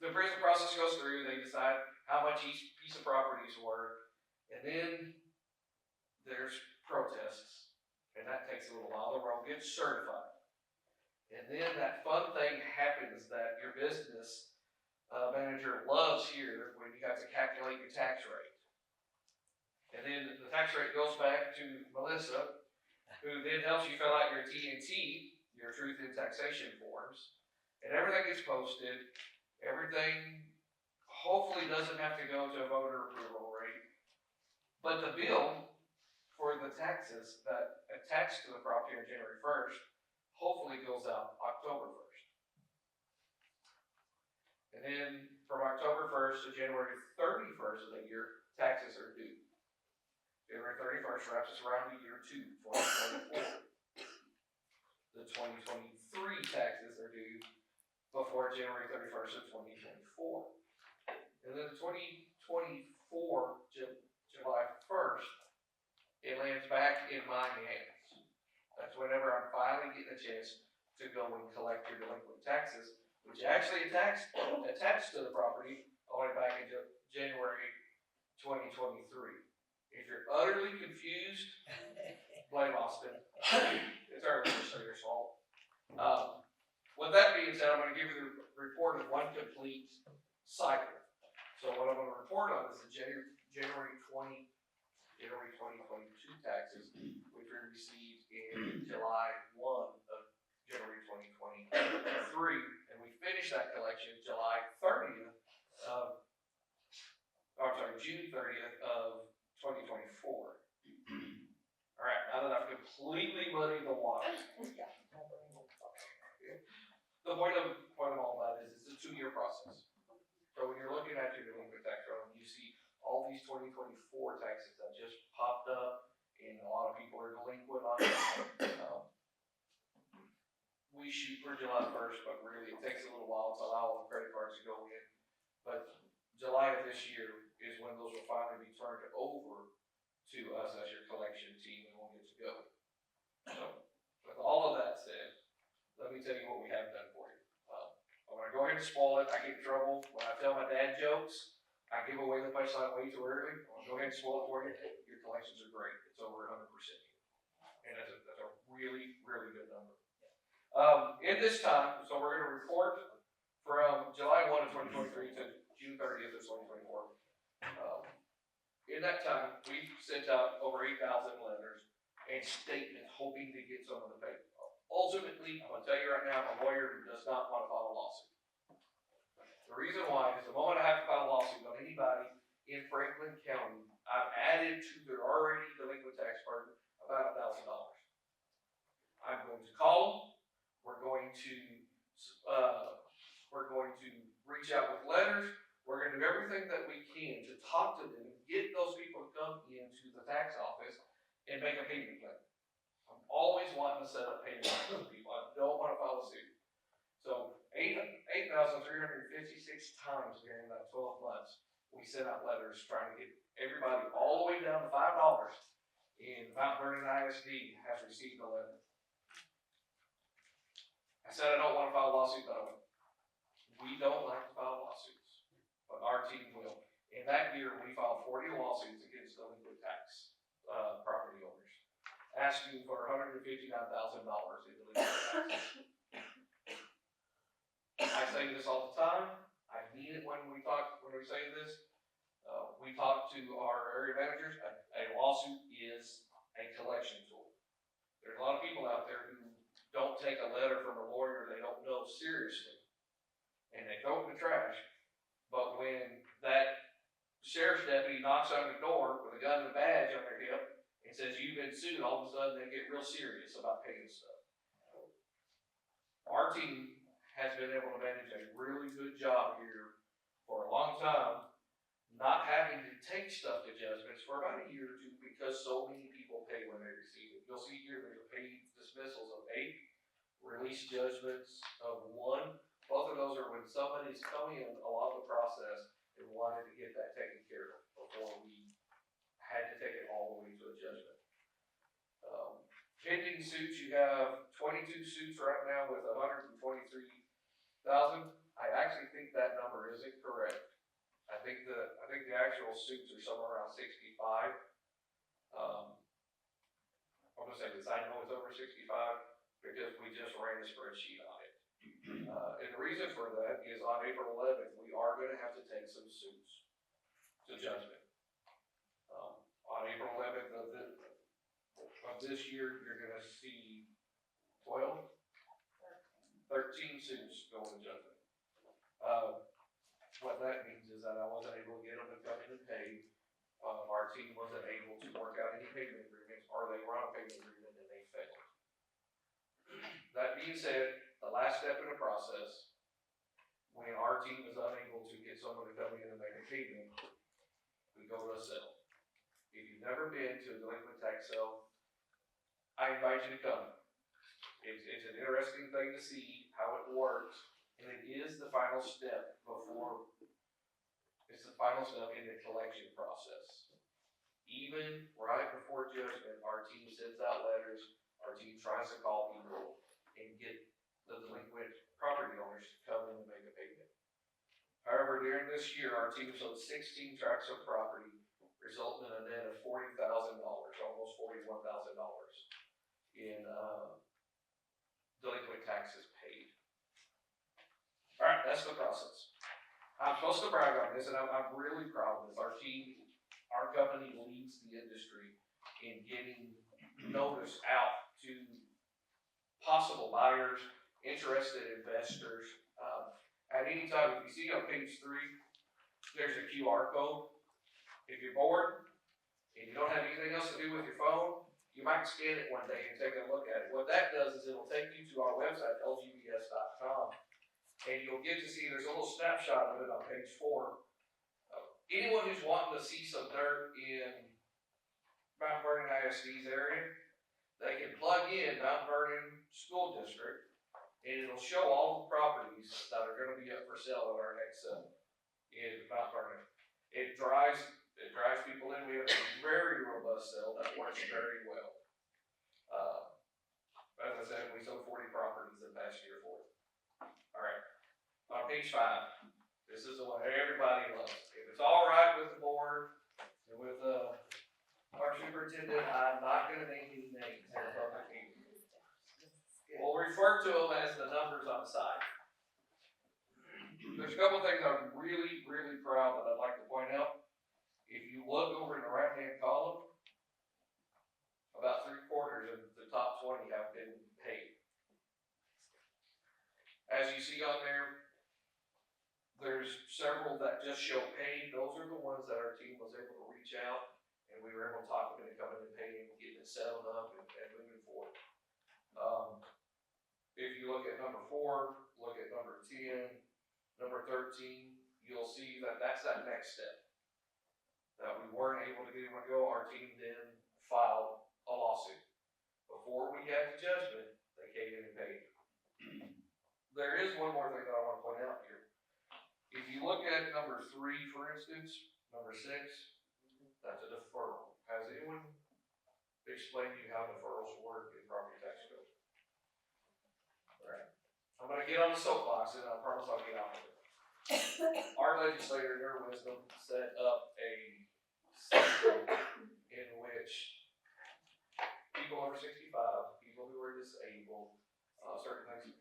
The appraisal process goes through, they decide how much each piece of property is worth, and then there's protests. And that takes a little while, the road gets certified. And then that fun thing happens that your business manager loves here when you have to calculate your tax rate. And then the tax rate goes back to Melissa, who then helps you fill out your T&T, your Truth in Taxation forms. And everything gets posted, everything hopefully doesn't have to go to a voter approval rate. But the bill for the taxes that attach to the property on January 1st, hopefully goes out October 1st. And then from October 1st to January 31st of the year, taxes are due. January 31st wraps us around the year 2024. The 2023 taxes are due before January 31st of 2024. And then the 2024, July 1st, it lands back in my hands. That's whenever I'm finally getting a chance to go and collect your delinquent taxes, which actually attached to the property all the way back into January 2023. If you're utterly confused, blame Austin. It's our legislator's fault. With that being said, I'm going to give you the report of one complete cycle. So what I'm going to report on is the January 2022 taxes, which we received in July 1 of January 2023, and we finished that collection June 30th of 2024. All right, now that I've completely muddied the water, the point of all that is it's a 2-year process. So when you're looking at your delinquent tax return, you see all these 2024 taxes that just popped up, and a lot of people are delinquent on it. We shoot for July 1st, but really it takes a little while to allow all the credit cards to go in. But July of this year is when those will finally be turned over to us as your collection team, and we'll get to go. So, with all of that said, let me tell you what we have done for you. I'm gonna go ahead and spoil it. I get in trouble when I tell my dad jokes. I give away the punchline way too early. I'm gonna go ahead and spoil it for you. Your collections are great. It's over 100%. And that's a really, really good number. In this time, so we're gonna report from July 1 of 2023 to June 30th of 2024. In that time, we sent out over 8,000 letters and statements hoping to get some of the payment. Ultimately, I'm gonna tell you right now, my lawyer does not want to file a lawsuit. The reason why is the moment I have to file a lawsuit on anybody in Franklin County, I've added to their already delinquent tax burden about $1,000. I'm going to call them. We're going to reach out with letters. We're going to do everything that we can to talk to them and get those people to come into the tax office and make a payment plan. I'm always wanting to set up payment plans for people. I don't want to file a suit. So 8,356 times during that 12 months, we sent out letters trying to get everybody all the way down to $5 in Mount Vernon ISD has received a letter. I said I don't want to file a lawsuit, but I will. We don't like to file lawsuits, but our team will. In that year, we filed 40 lawsuits against delinquent tax property owners, asking for $159,000 in delinquent taxes. I say this all the time. I mean it when we say this. We talk to our area managers. A lawsuit is a collection tool. There's a lot of people out there who don't take a letter from a lawyer they don't know seriously, and they throw it in the trash. But when that sheriff's deputy knocks on the door with a gun and a badge on their hip and says you've been sued, all of a sudden they get real serious about paying stuff. Our team has been able to manage a really good job here for a long time, not having to take stuff to judgments for about a year or two because so many people pay when they receive it. You'll see here there's a paid dismissals of 8, release judgments of 1. Both of those are when somebody's come in along the process and wanted to get that taken care of before we had to take it all the way to a judgment. Pending suits, you have 22 suits right now with 123,000. I actually think that number isn't correct. I think the actual suits are somewhere around 65. I'm gonna say this, I know it's over 65 because we just ran a spreadsheet on it. And the reason for that is on April 11th, we are gonna have to take some suits to judgment. On April 11th of this year, you're gonna see 13 suits go to judgment. What that means is that I wasn't able to get them to come in and pay. Our team wasn't able to work out any payment agreements, or they were on a payment agreement and they failed. That being said, the last step in the process, when our team is unable to get someone to come in and make a payment, we go to a sale. If you've never been to a delinquent tax sale, I invite you to come. It's an interesting thing to see how it works, and it is the final step in the collection process. Even right before judgment, our team sends out letters, our team tries to call people and get the delinquent property owners to come in and make a payment. However, during this year, our team sold 16 tracts of property, resulting in a net of $40,000, almost $41,000 in delinquent taxes paid. All right, that's the process. I'm supposed to brag on this, and I'm really proud of this. Our team, our company leads the industry in getting notice out to possible buyers, interested investors. At any time, if you see on page 3, there's a QR code. If you're bored and you don't have anything else to do with your phone, you might scan it one day and take a look at it. What that does is it'll take you to our website, lgbs.com. And you'll get to see, there's a little snapshot of it on page 4. Anyone who's wanting to see some dirt in Mount Vernon ISD's area, they can plug in Mount Vernon School District, and it'll show all the properties that are going to be up for sale at our next sale in Mount Vernon. It drives people in. We have a very robust must sell, that works very well. As I said, we sold 40 properties in the past year for it. All right, on page 5, this is the one everybody loves. If it's all right with the board and with our superintendent, I'm not going to name any names in a public meeting. We'll refer to them as the numbers on the side. There's a couple of things I'm really, really proud that I'd like to point out. If you look over in the right-hand column, about 3/4 of the top 20 have been paid. As you see on there, there's several that just show paid. Those are the ones that our team was able to reach out and we were able to talk them into coming and paying, getting it settled up and moving forward. If you look at number 4, look at number 10, number 13, you'll see that that's that next step. That we weren't able to get them to go, our team then filed a lawsuit. Before we got to judgment, they came in and paid. There is one more thing that I want to point out here. If you look at number 3, for instance, number 6, that's a deferral. Has anyone explained to you how deferrals work in property tax code? All right. I'm going to get on the soapbox and I promise I'll get out of it. Our legislator, in their wisdom, set up a system in which people over 65, people who are disabled, certain things,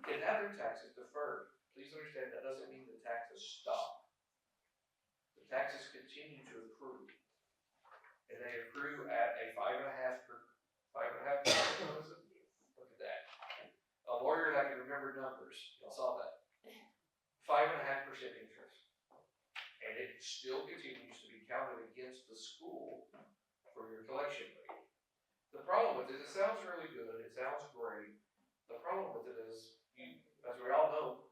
can have their taxes deferred. Please understand that doesn't mean the taxes stop. The taxes continue to accrue. And they accrue at a 5.5%. Look at that. A lawyer that can remember numbers, y'all saw that. 5.5% interest. And it still continues to be counted against the school for your collection rate. The problem with it sounds really good, it sounds great. The problem with it is, as we all know,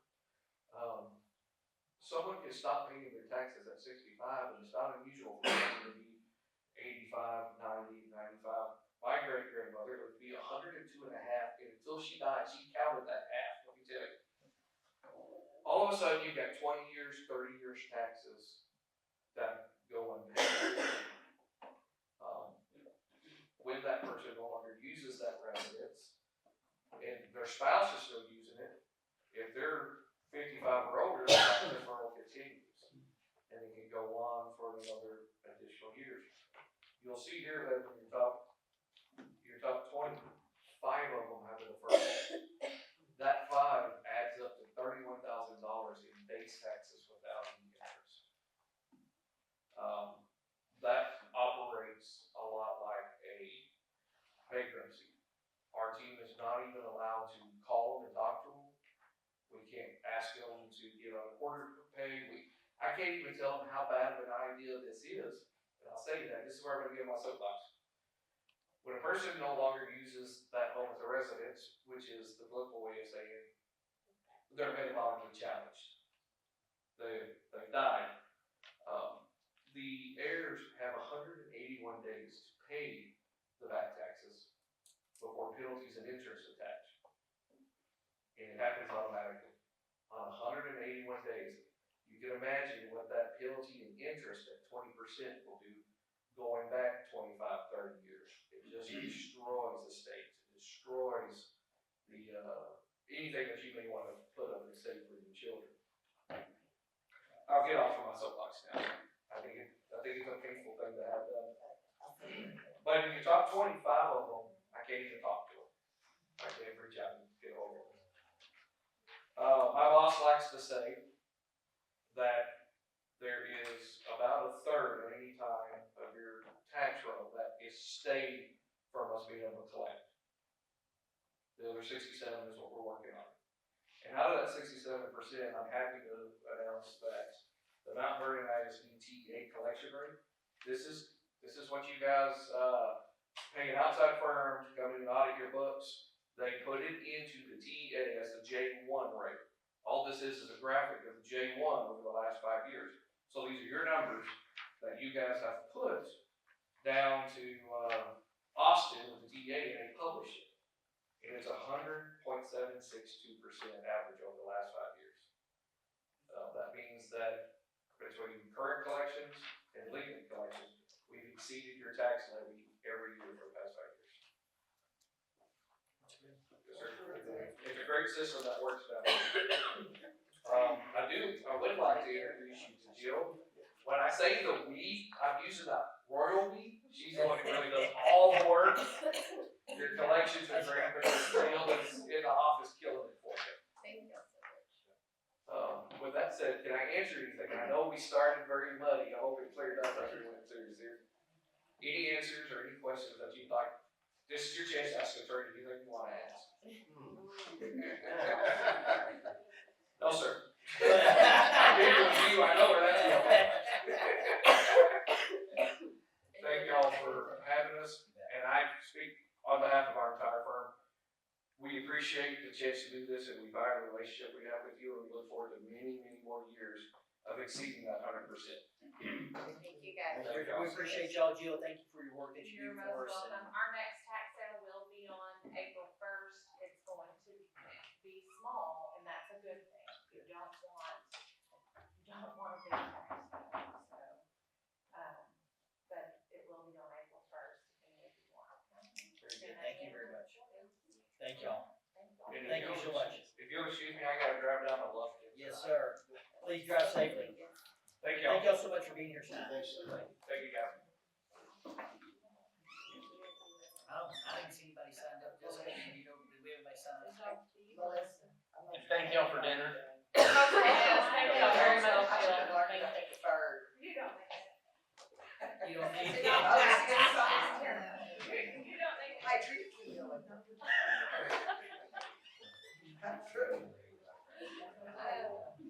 someone can stop paying their taxes at 65, and it's not unusual for them to be 85, 90, 95. My great-grandmother would be 102 and a half, and until she died, she counted that half, let me tell you. All of a sudden, you've got 20 years, 30 years taxes that go unpaid. When that person no longer uses that residence, and their spouse is still using it, if they're 55 or older, that deferral continues, and it can go on for another additional years. You'll see here that in your top 20, 5 of them have a deferral. That 5 adds up to $31,000 in base taxes without any interest. That operates a lot like a bankruptcy. Our team is not even allowed to call them and talk to them. We can't ask them to give an order to pay. I can't even tell them how bad of an idea this is. And I'll say that. This is where I'm going to get my soapbox. When a person no longer uses that home as a residence, which is the political way of saying they're metabolically challenged, they've died. The heirs have 181 days to pay the back taxes before penalties and interest attach. And it happens automatically. On 181 days, you can imagine what that penalty and interest at 20% will do going back 25, 30 years. It just destroys the state. It destroys the anything that you may want to put up and save for your children. I'll get off of my soapbox now. I think it's a painful thing to have done. But in your top 25 of them, I can't even talk to them. I can't reach out and get over them. My boss likes to say that there is about a third at any time of your tax roll that is stayed from us being able to collect. The other 67 is what we're working on. And out of that 67%, I'm happy to announce that the Mount Vernon ISD TA collection rate, this is what you guys pay an outside firm to come in and audit your books. They put it into the TA as the J1 rate. All this is a graphic of the J1 over the last 5 years. So these are your numbers that you guys have put down to Austin with the TA, and they publish it. And it's 100.762% average over the last 5 years. That means that between current collections and legal collections, we've exceeded your tax levy great system that works down there. I would like to introduce you to Jill. When I say the we, I'm using that royal we. She's the one who really does all the work. Your collections are great, but Jill is in the office killing it for you. Thank you so much. With that said, can I answer anything? I know we started very muddy. I hope it cleared up after we went through. Is there any answers or any questions that you'd like? This is your chance to ask an attorney anything you want to ask. No, sir. I know where that's going. Thank y'all for having us, and I speak on behalf of our entire firm. We appreciate the chance to do this, and we value the relationship we have with you, and we look forward to many, many more years of exceeding that 100%. Thank you guys. We appreciate y'all, Jill. Thank you for your work that you do You're for most us. welcome. Our next tax sale will be on April 1st. It's going to be small, and that's a good thing. You don't want a big tax sale, so, but it will be on April 1st, if you want. Very good. Thank you very much. Thank y'all. And Thank you so much. If you'll excuse me, I gotta drive down to Lufkin. Yes, sir. Please drive safely. Thank y'all. Thank y'all so much for being here tonight. Thanks, sir. Thank you, guys. I didn't see anybody signed up. Jessica, did we have anybody signed up? Melissa. Thank y'all for dinner. Yes, thank y'all very much. I should have learned to take the bird. You don't think You don't need You it. don't think I treat you.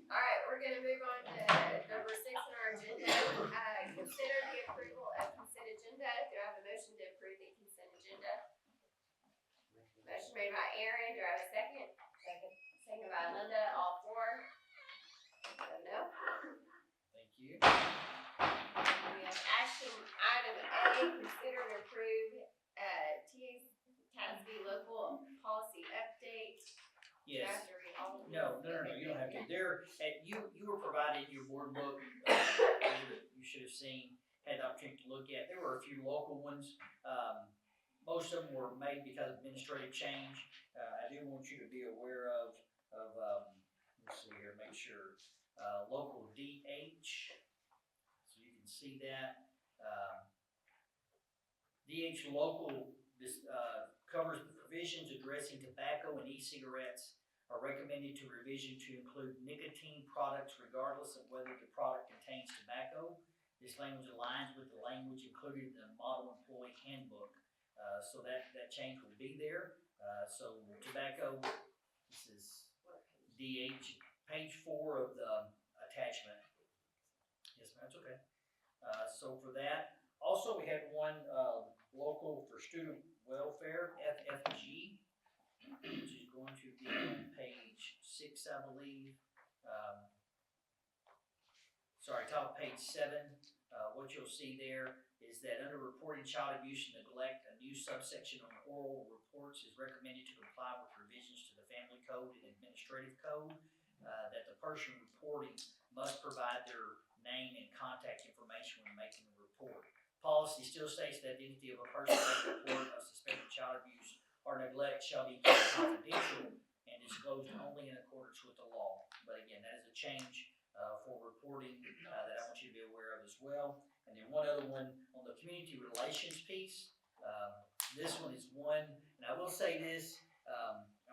All right, we're gonna move on to number 6 on our agenda. Consider the approval of consent agenda. Do I have a motion to approve the consent agenda? Motion made by Aaron. Do I have a second? Second by Linda. All 4. No. Thank you. We have action item A, consider and approve TSB local policy update. Do I Yes. have to read all of them? No, you don't have to. You were provided your board book, you should have seen, had the opportunity to look at. There were a few local ones. Most of them were made because of administrative change. I do want you to be aware of let's see here, make sure, local DH, so you can see that. DH local, this, covers the provisions addressing tobacco and e-cigarettes are recommended to revision to include nicotine products regardless of whether the product contains tobacco. This language aligns with the language included in the model employee handbook. So that change will be there. So tobacco, this is DH, page 4 of the attachment. Yes, ma'am, that's okay. So for that, also we had one local for student welfare, FFG, which is going to be on page 6, I believe. Top of page 7. What you'll see there is that under reporting child abuse and neglect, a new subsection on oral reports is recommended to comply with revisions to the Family Code and Administrative Code. That the person reporting must provide their name and contact information when making the report. Policy still states that the identity of a person making a report of suspected child abuse or neglect shall be kept confidential and disclosed only in accordance with the law. But again, that is a change for reporting that I want you to be aware of as well. And then one other one on the community relations piece. This one is one, and I will say this,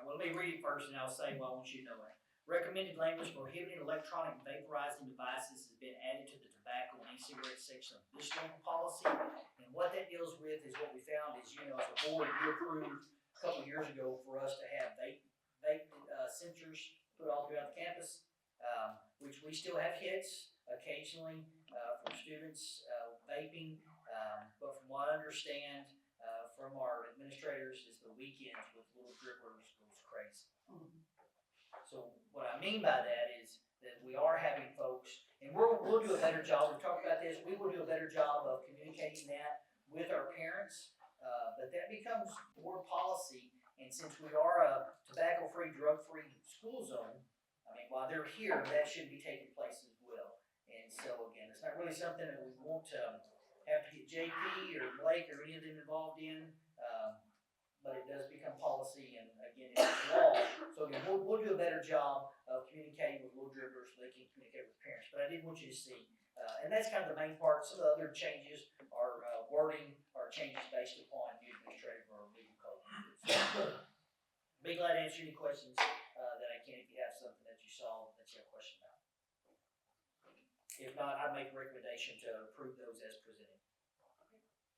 let me read it first and I'll say what I want you to know it. Recommended language prohibiting electronic vaporizing devices has been added to the tobacco and e-cigarette section of this local policy. And what that deals with is what we found is, as a board, you approved a couple of years ago for us to have vape sensors put all throughout the campus, which we still have hits occasionally from students vaping. But from what I understand from our administrators is the weekends with little drippers goes crazy. So what I mean by that is that we are having folks, and we'll do a better job, we've talked about this, we will do a better job of communicating that with our parents, but that becomes board policy, and since we are a tobacco-free, drug-free school zone, I mean, while they're here, that should be taking place as well. And so again, it's not really something that we want to have to get JP or Blake or any of them involved in. but it does become policy, and again, it's law. So again, we'll do a better job of communicating with little dribblers so they can communicate with parents. But I did want you to see, and that's kind of the main part. Some of the other changes are wording or changes based upon new administrative or legal code. So, be glad to answer any questions that I can if you have something that you saw that you have a question about. If not, I'd make a recommendation to approve those as presented.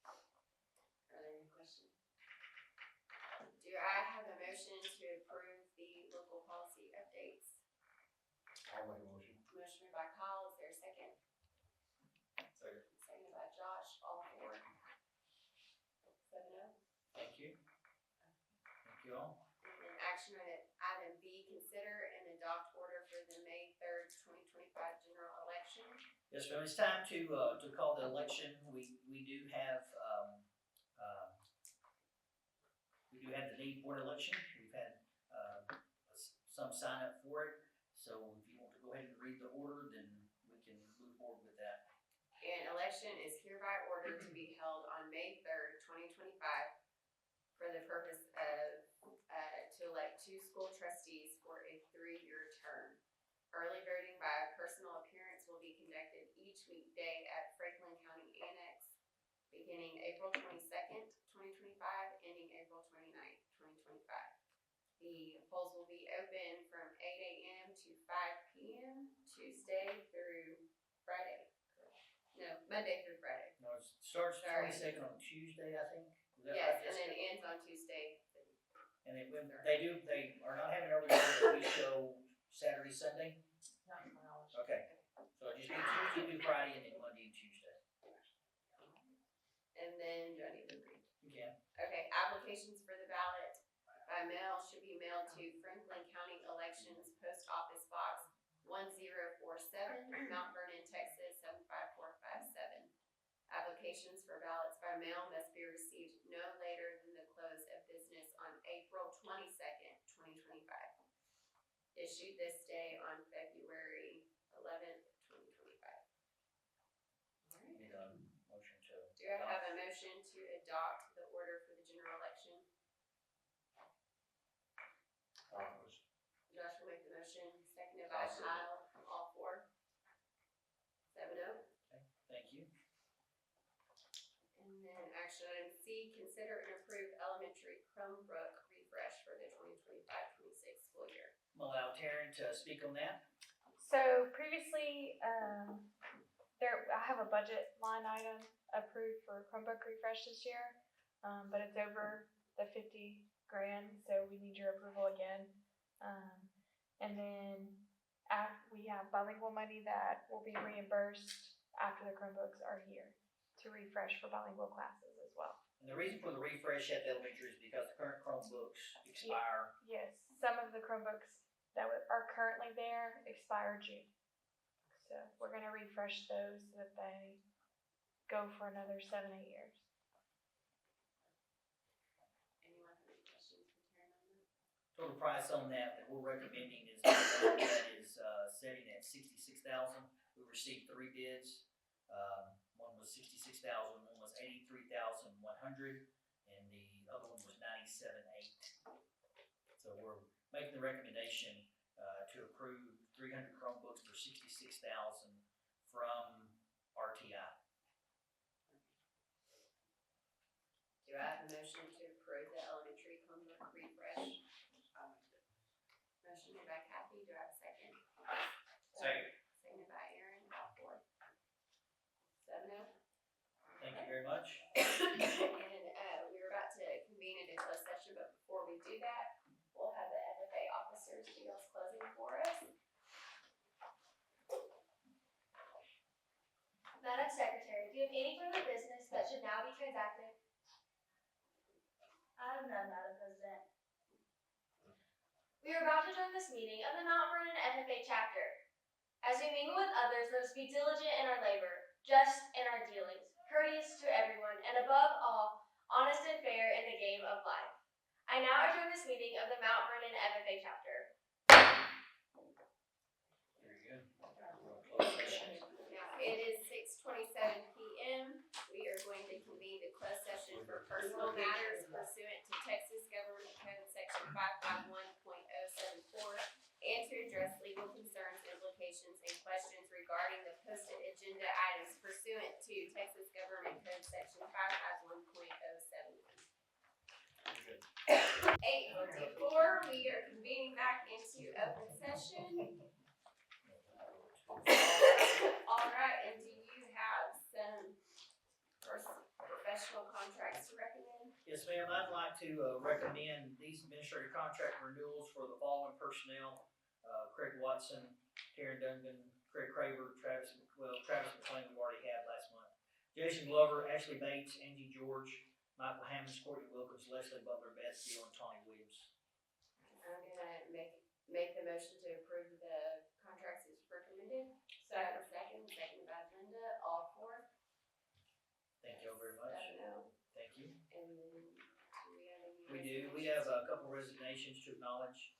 Are there any questions? Do I have a motion to approve the local policy updates? I'll make a motion. Motion made by Kyle, is there a second? Second. Seconded by Josh, all four. 7-0. Thank you. Thank you all. And then action item B, consider and adopt order for the May 3rd, 2025 general election. Yes, ma'am. It's time to call the election. We do have the need for an election. We've had some sign up for it. So if you want to go ahead and read the order, then we can move forward with that. An election is hereby ordered to be held on May 3rd, 2025 for the purpose of to elect 2 school trustees for a 3-year term. Early voting by personal appearance will be conducted each weekday at Franklin County Annex beginning April 22nd, 2025, ending April 29th, 2025. The polls will be open from 8 a.m. to 5 p.m. Tuesday through Friday. No, Monday through Friday. No, it starts Sorry. 22nd on Tuesday, I think. Was that Yes, right, and then Jessica? ends on Tuesday. And they are not having early voting that we show Saturday, Sunday? Not in my knowledge. Okay. So just do Tuesday through Friday and then Monday and Tuesday. And then, do I need to read? You can. Okay, applications for the ballot by mail should be mailed to Franklin County Elections Post Office Box 1047, Mount Vernon, Texas 75457. Applications for ballots by mail must be received no later than the close of business on April 22nd, 2025. Issued this day on February 11th, 2025. Need a motion to. Do I have a motion to adopt the order for the general election? Josh will make the motion, seconded by Kyle, all four. 7-0. Okay, thank you. And then action item C, consider and approve elementary Chromebook refresh for the 2025-26 school year. I'm allow Taryn to speak on that. So previously, I have a budget line item approved for Chromebook refresh this year, but it's over the 50 grand, so we need your approval again. And then we have bilingual money that will be reimbursed after the Chromebooks are here to refresh for bilingual classes as well. And the reason for the refresh at the elementary is because the current Chromebooks expire. Yes, some of the Chromebooks that are currently there expire June. So we're gonna refresh those so that they go for another 7-8 years. Anyone have any questions for Taryn on that? Total price on that we're recommending is one that is setting at $66,000. We received 3 bids. One was $66,000, one was $83,100, and the other one was $97,800. So we're making the recommendation to approve 300 Chromebooks for $66,000 from RTI. Do I have a motion to approve the elementary Chromebook refresh? Motion made by Kathy, do I have a second? Second. Seconded by Aaron, all four. 7-0. Thank you very much. And we're about to convene into closed session, but before we do that, we'll have the FFA officers do y'all's closing for us. Madam Secretary, do you have any further business that should now be transacted? I have none, Madam President. We are about to join this meeting of the Mount Vernon FFA chapter. As we mingle with others, let us be diligent in our labor, just in our dealings, courteous to everyone, and above all, honest and fair in the game of life. I now adjourn this meeting of the Mount Vernon FFA chapter. Very good. Closed session. Now, it is 6:27 p.m. We are going to convene the closed session for personal matters pursuant to Texas like to recommend these administrative contract renewals for the following personnel. Craig Watson, Karen Duncan, Craig Craver, Travis McLean we already had last month. Jason Glover, Ashley Bates, Angie George, Michael Hammonds, Courtney Wilkins, Leslie Butler, Beth Steele, and Tawny Williams. I'm gonna make the motion to approve the contracts as recommended. Second by Linda, all four. Thank you all very much. 7-0. Thank you. And then, do we have any? We do. We have a couple resignations to acknowledge.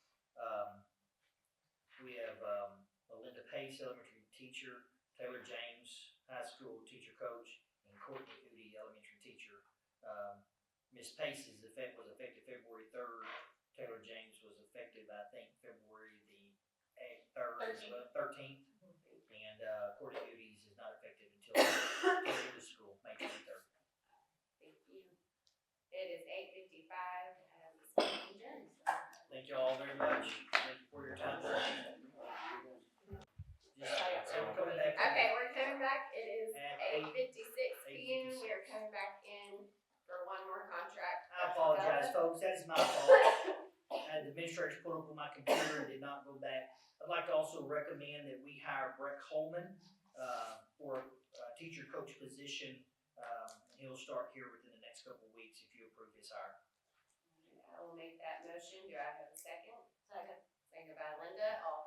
We have Melinda Pace, elementary teacher, Taylor James, high school teacher coach, and Courtney Udi, elementary teacher. Ms. Pace's effect was effective February 3rd. Taylor James was effective, I think, February the 13th. And Courtney Udi's is not effective until the end of school, May 23rd. Thank you. It is 8:55. This meeting adjourned. Thank you all very much. Thank you for your time. Okay, we're coming back. It is At 8:56 p.m. 8:56. We are coming back in for one more contract. I apologize, folks. That is my fault. The administrator's put up on my computer and did not go back. I'd like to also recommend that we hire Brett Coleman for a teacher coach position. He'll start here within the next couple of weeks if you approve his hire. I will make that motion. Do I have a second? Second by Linda. All